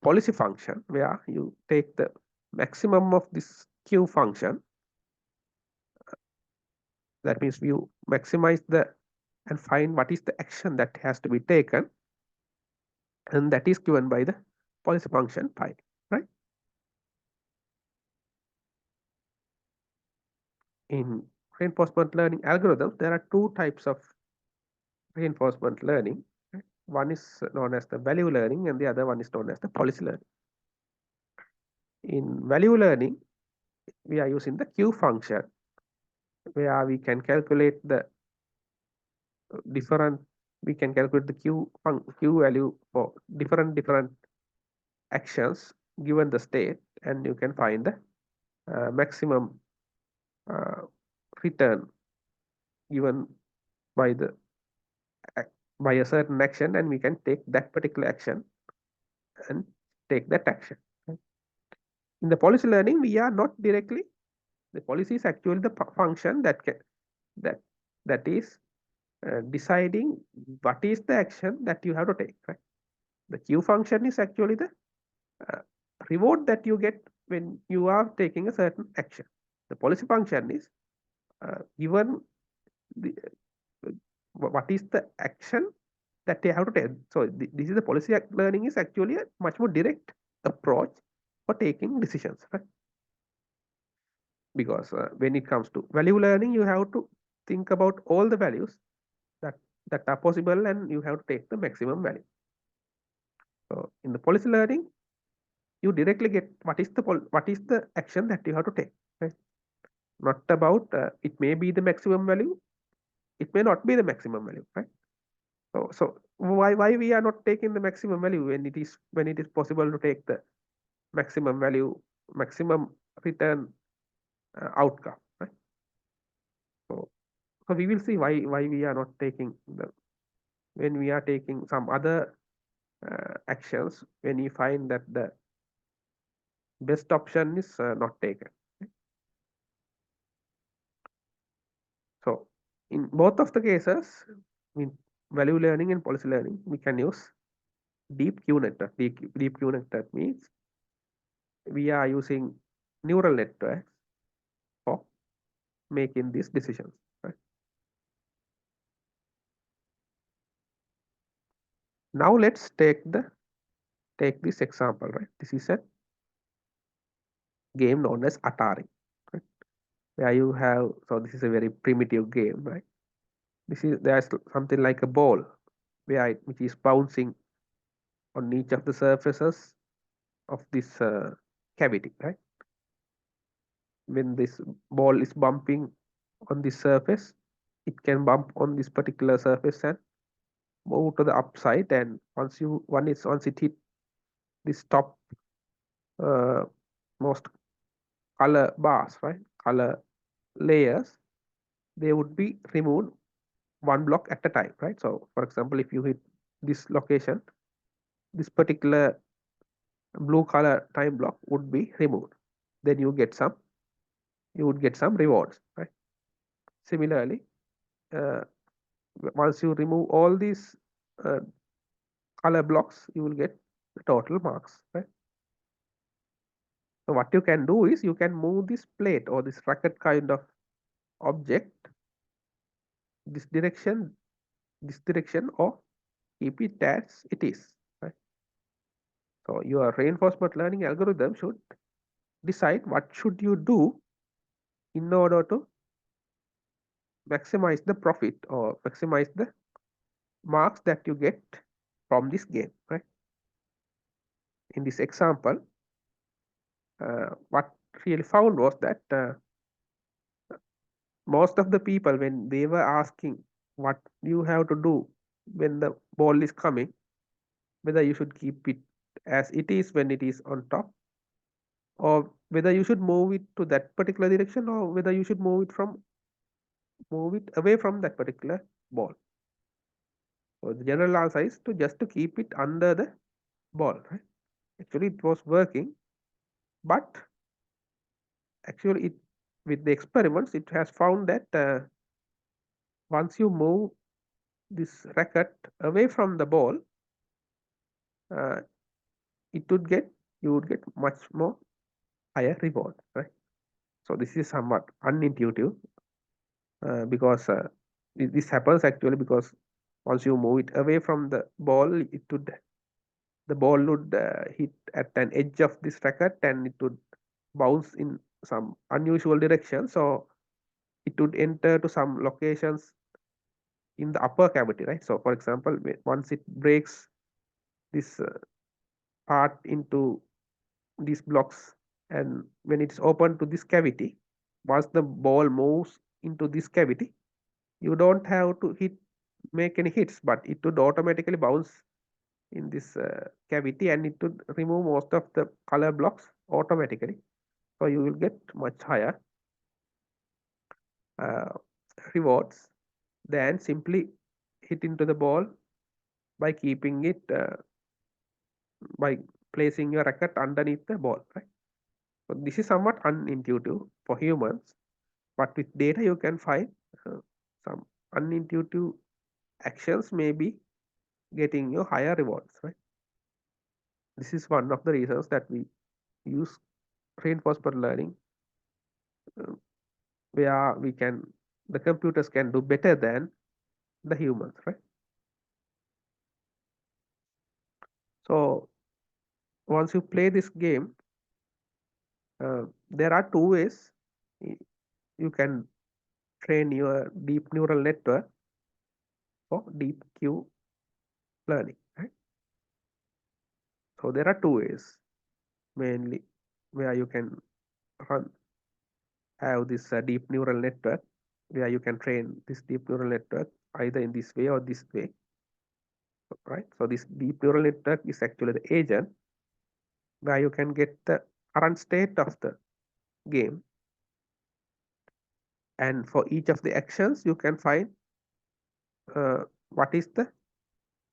policy function, where you take the maximum of this Q function. That means you maximize the and find what is the action that has to be taken, and that is given by the policy function pi, right? In reinforcement learning algorithms, there are two types of reinforcement learning. Right? One is known as the value learning, and the other one is known as the policy learning. In value learning, we are using the Q function, where we can calculate the different we can calculate the q value for different actions given the state, and you can find the maximum uh, return given by the by a certain action, and we can take that particular action and take that action. In the policy learning, we are not directly the policy is actually the function that can that that is deciding what is the action that you have to take, right? The Q function is actually the uh, reward that you get when you are taking a certain action. The policy function is given the, what is the action that they have to take. So this is the policy learning is actually a much more direct approach for taking decisions, right? Because when it comes to value learning, you have to think about all the values that that are possible, and you have to take the maximum value. So in the policy learning, you directly get what is the action that you have to take, right? Not about it may be the maximum value, it may not be the maximum value, right? So why we are not taking the maximum value when it is possible to take the maximum value, maximum return outcome, right? So we will see why we are not taking the when we are taking some other actions, when you find that the best option is not taken. So in both of the cases, in value learning and policy learning, we can use deep Q network. Deep Q network means we are using neural networks for making these decisions. Right? Now let's take this example. Right, this is a game known as Atari. Right? Where you have this is a very primitive game. Right, there's something like a ball which is bouncing on each of the surfaces of this cavity. Right, when this ball is bumping on this surface, it can bump on this particular surface and move to the upside, and once it hit this top uh, most color bars, right, color layers, they would be removed one block at a time, right? So for example, if you hit this location, this particular blue color time block would be removed, then you would get some rewards, right? Similarly, once you remove all these uh, color blocks, you will get the total marks, right? So what you can do is you can move this plate or this racket kind of object this direction, or keep it as it is, right? So your reinforcement learning algorithm should decide what should you do in order to maximize the profit or maximize the marks that you get from this game, right? In this example, what really found was that most of the people, when they were asking what you have to do when the ball is coming, whether you should keep it as it is when it is on top, or whether you should move it to that particular direction, or whether you should move it away from that particular ball. So the general answer is to keep it under the ball, right? Actually it was working, but actually it with the experiments it has found that once you move this racket away from the ball, uh, it would get you would get much more higher reward, right? So this is somewhat unintuitive, because this happens actually because once you move it away from the ball, the ball would hit at an edge of this racket and it would bounce in some unusual direction. So it would enter to some locations in the upper cavity, right? So for example, once it breaks this part into these blocks, and when it's open to this cavity, once the ball moves into this cavity, you don't have to make any hits, but it would automatically bounce in this cavity, and it would remove most of the color blocks automatically. So you will get much higher uh, rewards than simply hit into the ball by keeping it by placing your racket underneath the ball, right? So this is somewhat unintuitive for humans, but with data you can find uh, some unintuitive actions may be getting you higher rewards, right? This is one of the reasons that we use reinforcement learning, uh, where the computers can do better than the humans, right? So once you play this game, there are two ways you can train your deep neural network for deep Q learning, right? So there are two ways mainly where you can run have this deep neural network, where you can train this deep neural network either in this way or this way, right? So this deep neural network is actually the agent where you can get the current state of the game, and for each of the actions you can find what is the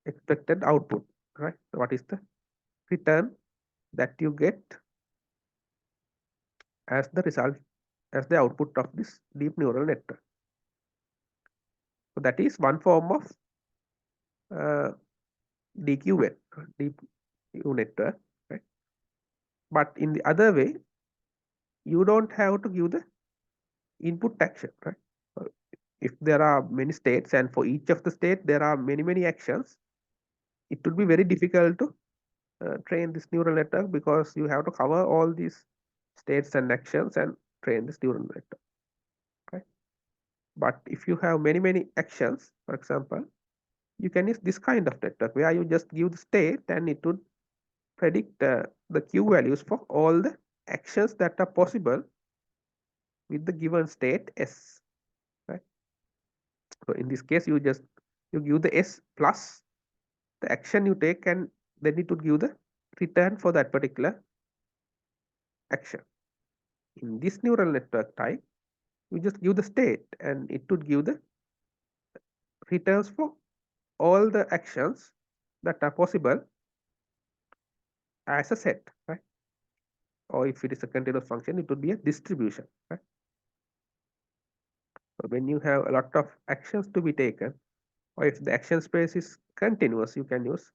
expected output, right? What is the return that you get as the result, as the output of this deep neural network. So that is one form of uh, DQN, deep Q network, right? But in the other way, you don't have to give the input action, right? So if there are many states and for each of the state there are many actions, it would be very difficult to train this neural network, because you have to cover all these states and actions and train this neural network, right? But if you have many actions, for example, you can use this kind of network where you just give the state and it would predict the Q values for all the actions that are possible with the given state S, right? So in this case, you give the S plus the action you take, and then it would give the return for that particular action. In this neural network type, you just give the state and it would give the returns for all the actions that are possible as a set, right? Or if it is a continuous function, it would be a distribution, right? So when you have a lot of actions to be taken, or if the action space is continuous, you can use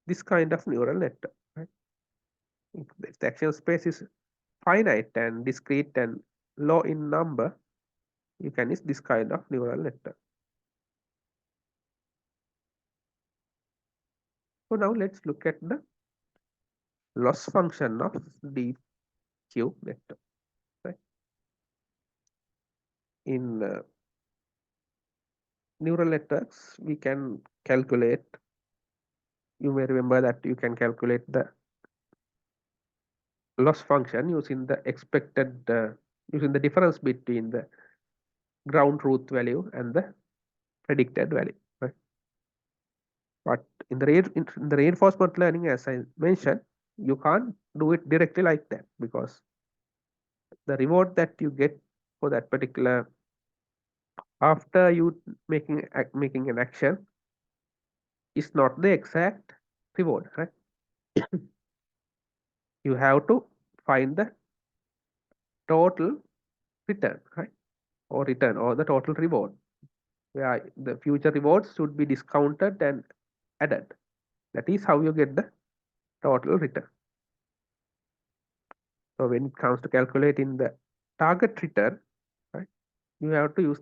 this kind of neural network. Right? If the action space is finite and discrete and low in number, you can use this kind of neural network. So now let's look at the loss function of deep Q network. Right? In neural networks, we can calculate. You may remember that you can calculate the loss function using the expected using the difference between the ground truth value and the predicted value. Right? But in the reinforcement learning, as I mentioned, you can't do it directly like that, because the reward that you get for that particular, after you making an action, is not the exact reward. Right? You have to find the total return, right? Or return, or the total reward, where the future rewards should be discounted and added. That is how you get the total return. So when it comes to calculating the target return, right, you have to use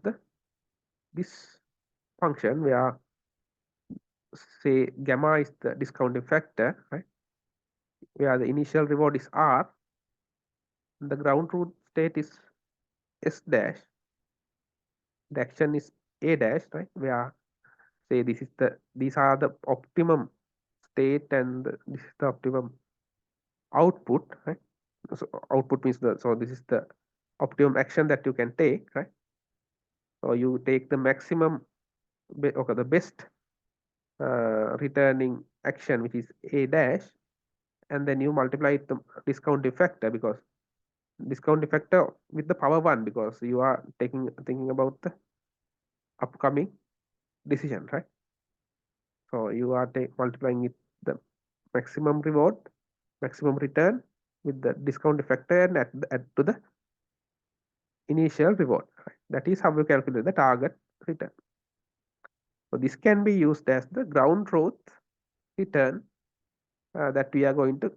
this function where, say, gamma is the discounting factor, right, where the initial reward is R, and the ground truth state is S dash, the action is A dash, right, where, say, these are the optimum state and this is the optimum output, right? So output means so this is the optimum action that you can take, right? So you take the maximum, okay, the best returning action, which is A dash, and then you multiply it the discounting factor, because discounting factor with the power 1, because you are thinking about the upcoming decision, right? So you are multiplying it the maximum reward, maximum return with the discount factor and add to the initial reward. Right? That is how you calculate the target return. So this can be used as the ground truth return that we are going to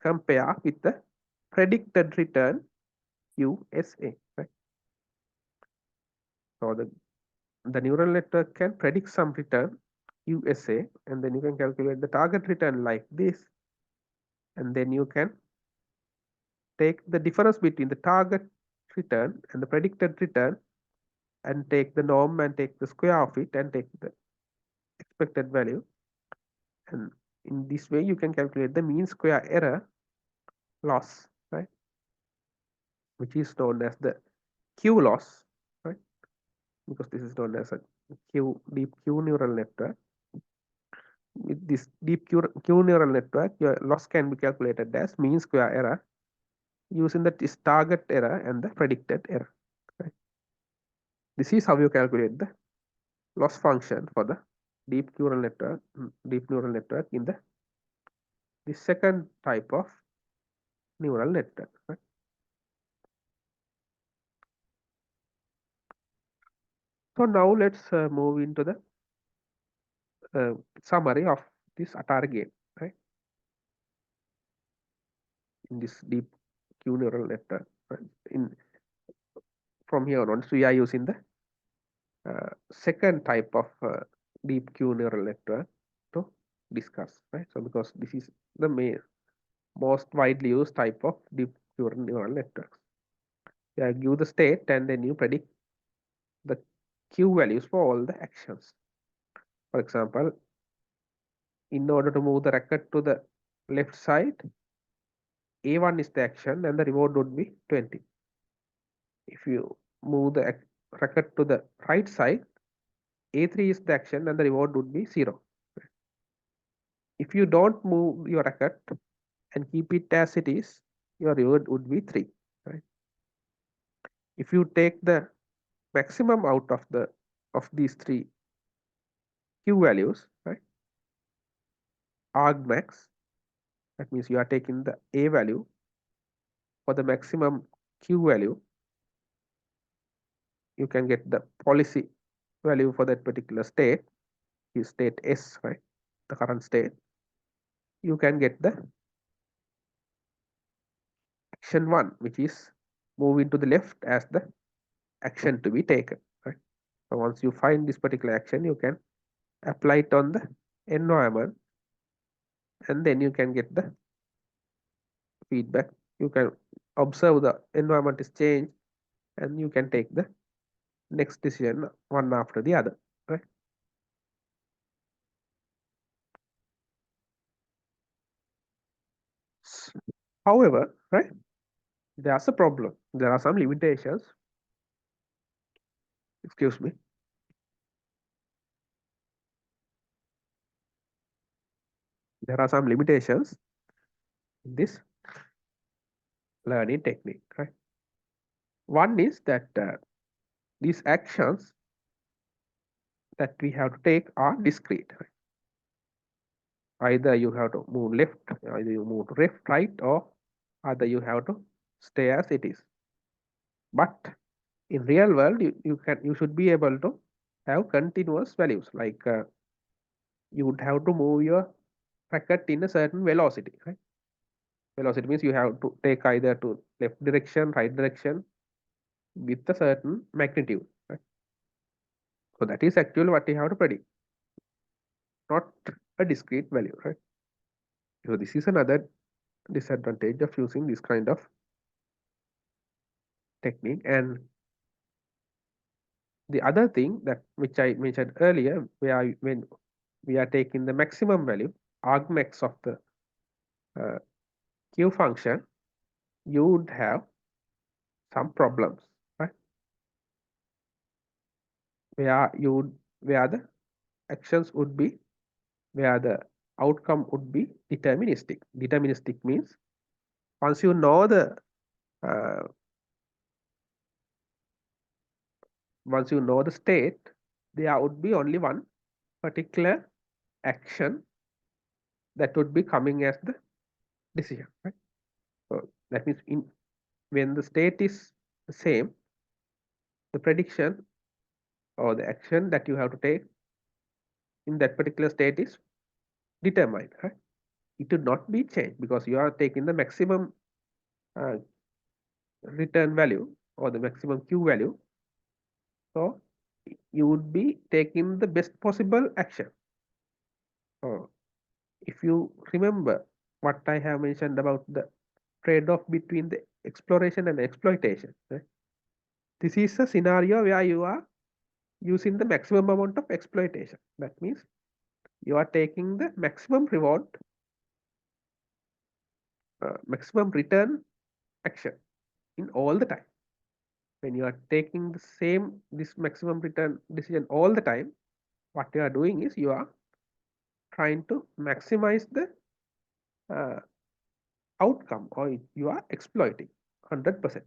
compare with the predicted return USA. Right? So the neural network can predict some return USA, and then you can calculate the target return like this, and then you can take the difference between the target return and the predicted return, and take the norm and take the square of it and take the expected value, and in this way you can calculate the mean square error loss, right, which is known as the Q loss, right, because this is known as a deep Q neural network. With this deep Q neural network, your loss can be calculated as mean square error using the target error and the predicted error. Right? This is how you calculate the loss function for the deep neural network in the second type of neural network. Right? So now let's move into the summary of this Atari game, right? In this deep Q neural network. Right? In From here on, so we are using the second type of deep Q neural network to discuss, right? So because this is the most widely used type of deep Q neural networks. You give the state and then you predict the Q values for all the actions. For example, in order to move the record to the left side, A1 is the action and the reward would be 20. If you move the record to the right side, A3 is the action and the reward would be 0. If you don't move your record and keep it as it is, your reward would be 3. Right? If you take the maximum out of these three Q values, right? Argmax, that means you are taking the A value for the maximum Q value, you can get the policy value for that particular state, is state S, right? The current state. You can get the action 1, which is moving to the left as the action to be taken, right? So once you find this particular action, you can apply it on the environment, and then you can get the feedback. You can observe the environment is changed, and you can take the next decision one after the other, right? However, right, there's a problem. There are some limitations. Excuse me. There are some limitations in this learning technique, right? One is that these actions that we have to take are discrete, right? Either you have to move left, either you move to left, right, or either you have to stay as it is. But in real world, you should be able to have continuous values, like you would have to move your racket in a certain velocity, right? Velocity means you have to take either to left direction, right direction with a certain magnitude, right? So that is actually what you have to predict, not a discrete value, right? So this is another disadvantage of using this kind of technique. And the other thing that which I mentioned earlier, where when we are taking the maximum value argmax of the uh, Q function, you would have some problems, right? Where the actions would be, where the outcome would be deterministic. Deterministic means once you know the uh, once you know the state, there would be only one particular action that would be coming as the decision, right? So that means when the state is the same, the prediction or the action that you have to take in that particular state is determined, right? It would not be changed because you are taking the maximum uh, return value or the maximum Q value. So you would be taking the best possible action. So if you remember what I have mentioned about the trade-off between the exploration and exploitation, right? This is a scenario where you are using the maximum amount of exploitation. That means you are taking the maximum reward, maximum return action in all the time. When you are taking this maximum return decision all the time, what you are doing is you are trying to maximize the uh, outcome, or you are exploiting 100%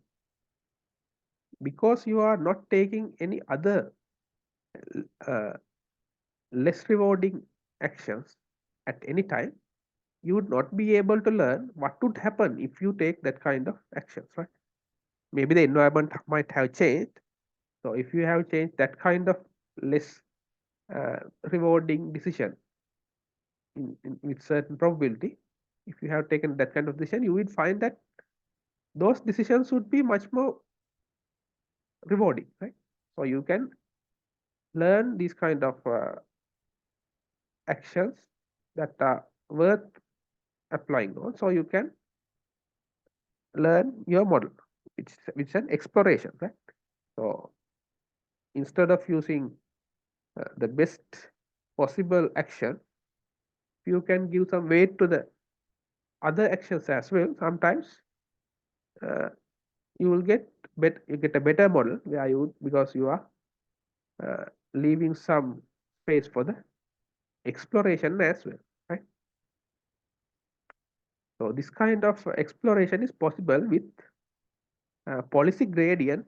because you are not taking any other uh, less rewarding actions at any time. You would not be able to learn what would happen if you take that kind of actions, right? Maybe the environment might have changed. So if you have changed that kind of less rewarding decision with certain probability, if you have taken that kind of decision, you will find that those decisions would be much more rewarding, right? So you can learn these kind of actions that are worth applying on. So you can learn your model, which is an exploration, right? So instead of using the best possible action, you can give some weight to the other actions as well. Sometimes uh, you will you get a better model where you, because you are uh, leaving some space for the exploration as well, right? So this kind of exploration is possible with policy gradient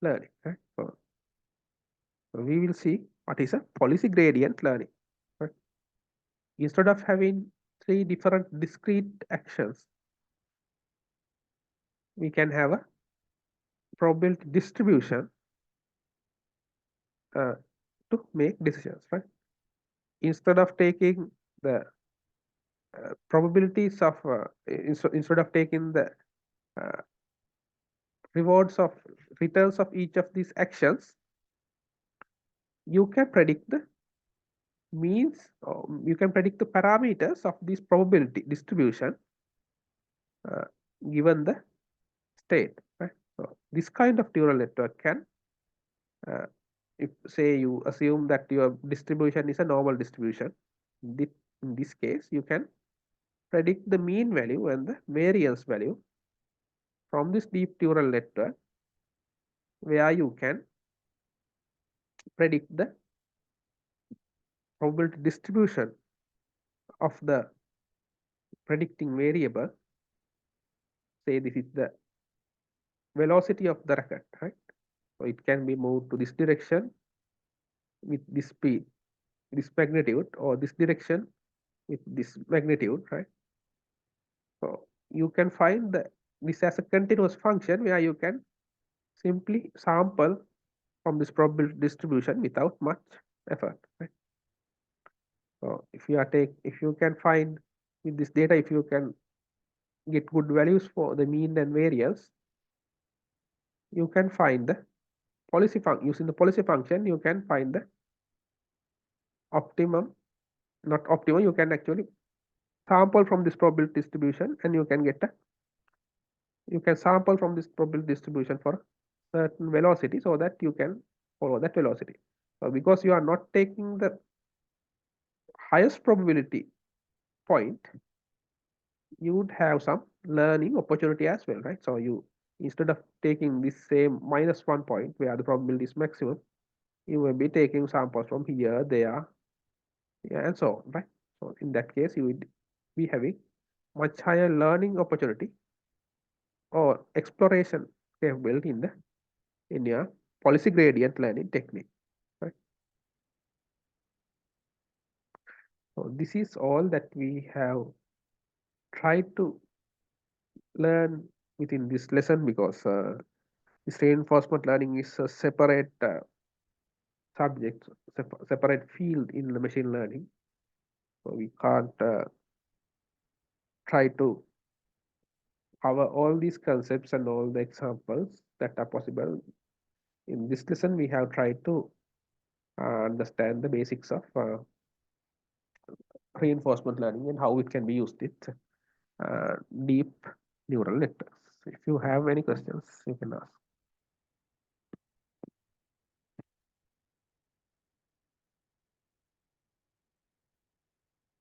learning, right? So we will see what is a policy gradient learning, right? Instead of having three different discrete actions, we can have a probability distribution to make decisions, right? Instead of taking the probabilities of instead of taking the uh, rewards of returns of each of these actions, you can predict the means, or you can predict the parameters of this probability distribution uh, given the state, right? So this kind of neural network can, uh, if say you assume that your distribution is a normal distribution, in this case you can predict the mean value and the variance value from this deep neural network, where you can predict the probability distribution of the predicting variable. Say this is the velocity of the rocket, right? So it can be moved to this direction with this speed, this magnitude, or this direction with this magnitude, right? So you can find this as a continuous function where you can simply sample from this probability distribution without much effort, right? So if you can find with this data, if you can get good values for the mean and variance, you can find the policy function. Using the policy function, you can find the optimum, not optimum, you can actually sample from this probability distribution, and you can get a, you can sample from this probability distribution for certain velocity, so that you can follow that velocity. So because you are not taking the highest probability point, you would have some learning opportunity as well, right? So you, instead of taking this same -1 point where the probability is maximum, you will be taking samples from here, there, yeah, and so on, right? So in that case, you would be having much higher learning opportunity or exploration capability in your policy gradient learning technique, right? So this is all that we have tried to learn within this lesson, because this reinforcement learning is a separate subject, separate field in the machine learning. So we can't try to cover all these concepts and all the examples that are possible. In this lesson, we have tried to understand the basics of reinforcement learning and how it can be used in deep neural networks. If you have any questions, you can ask.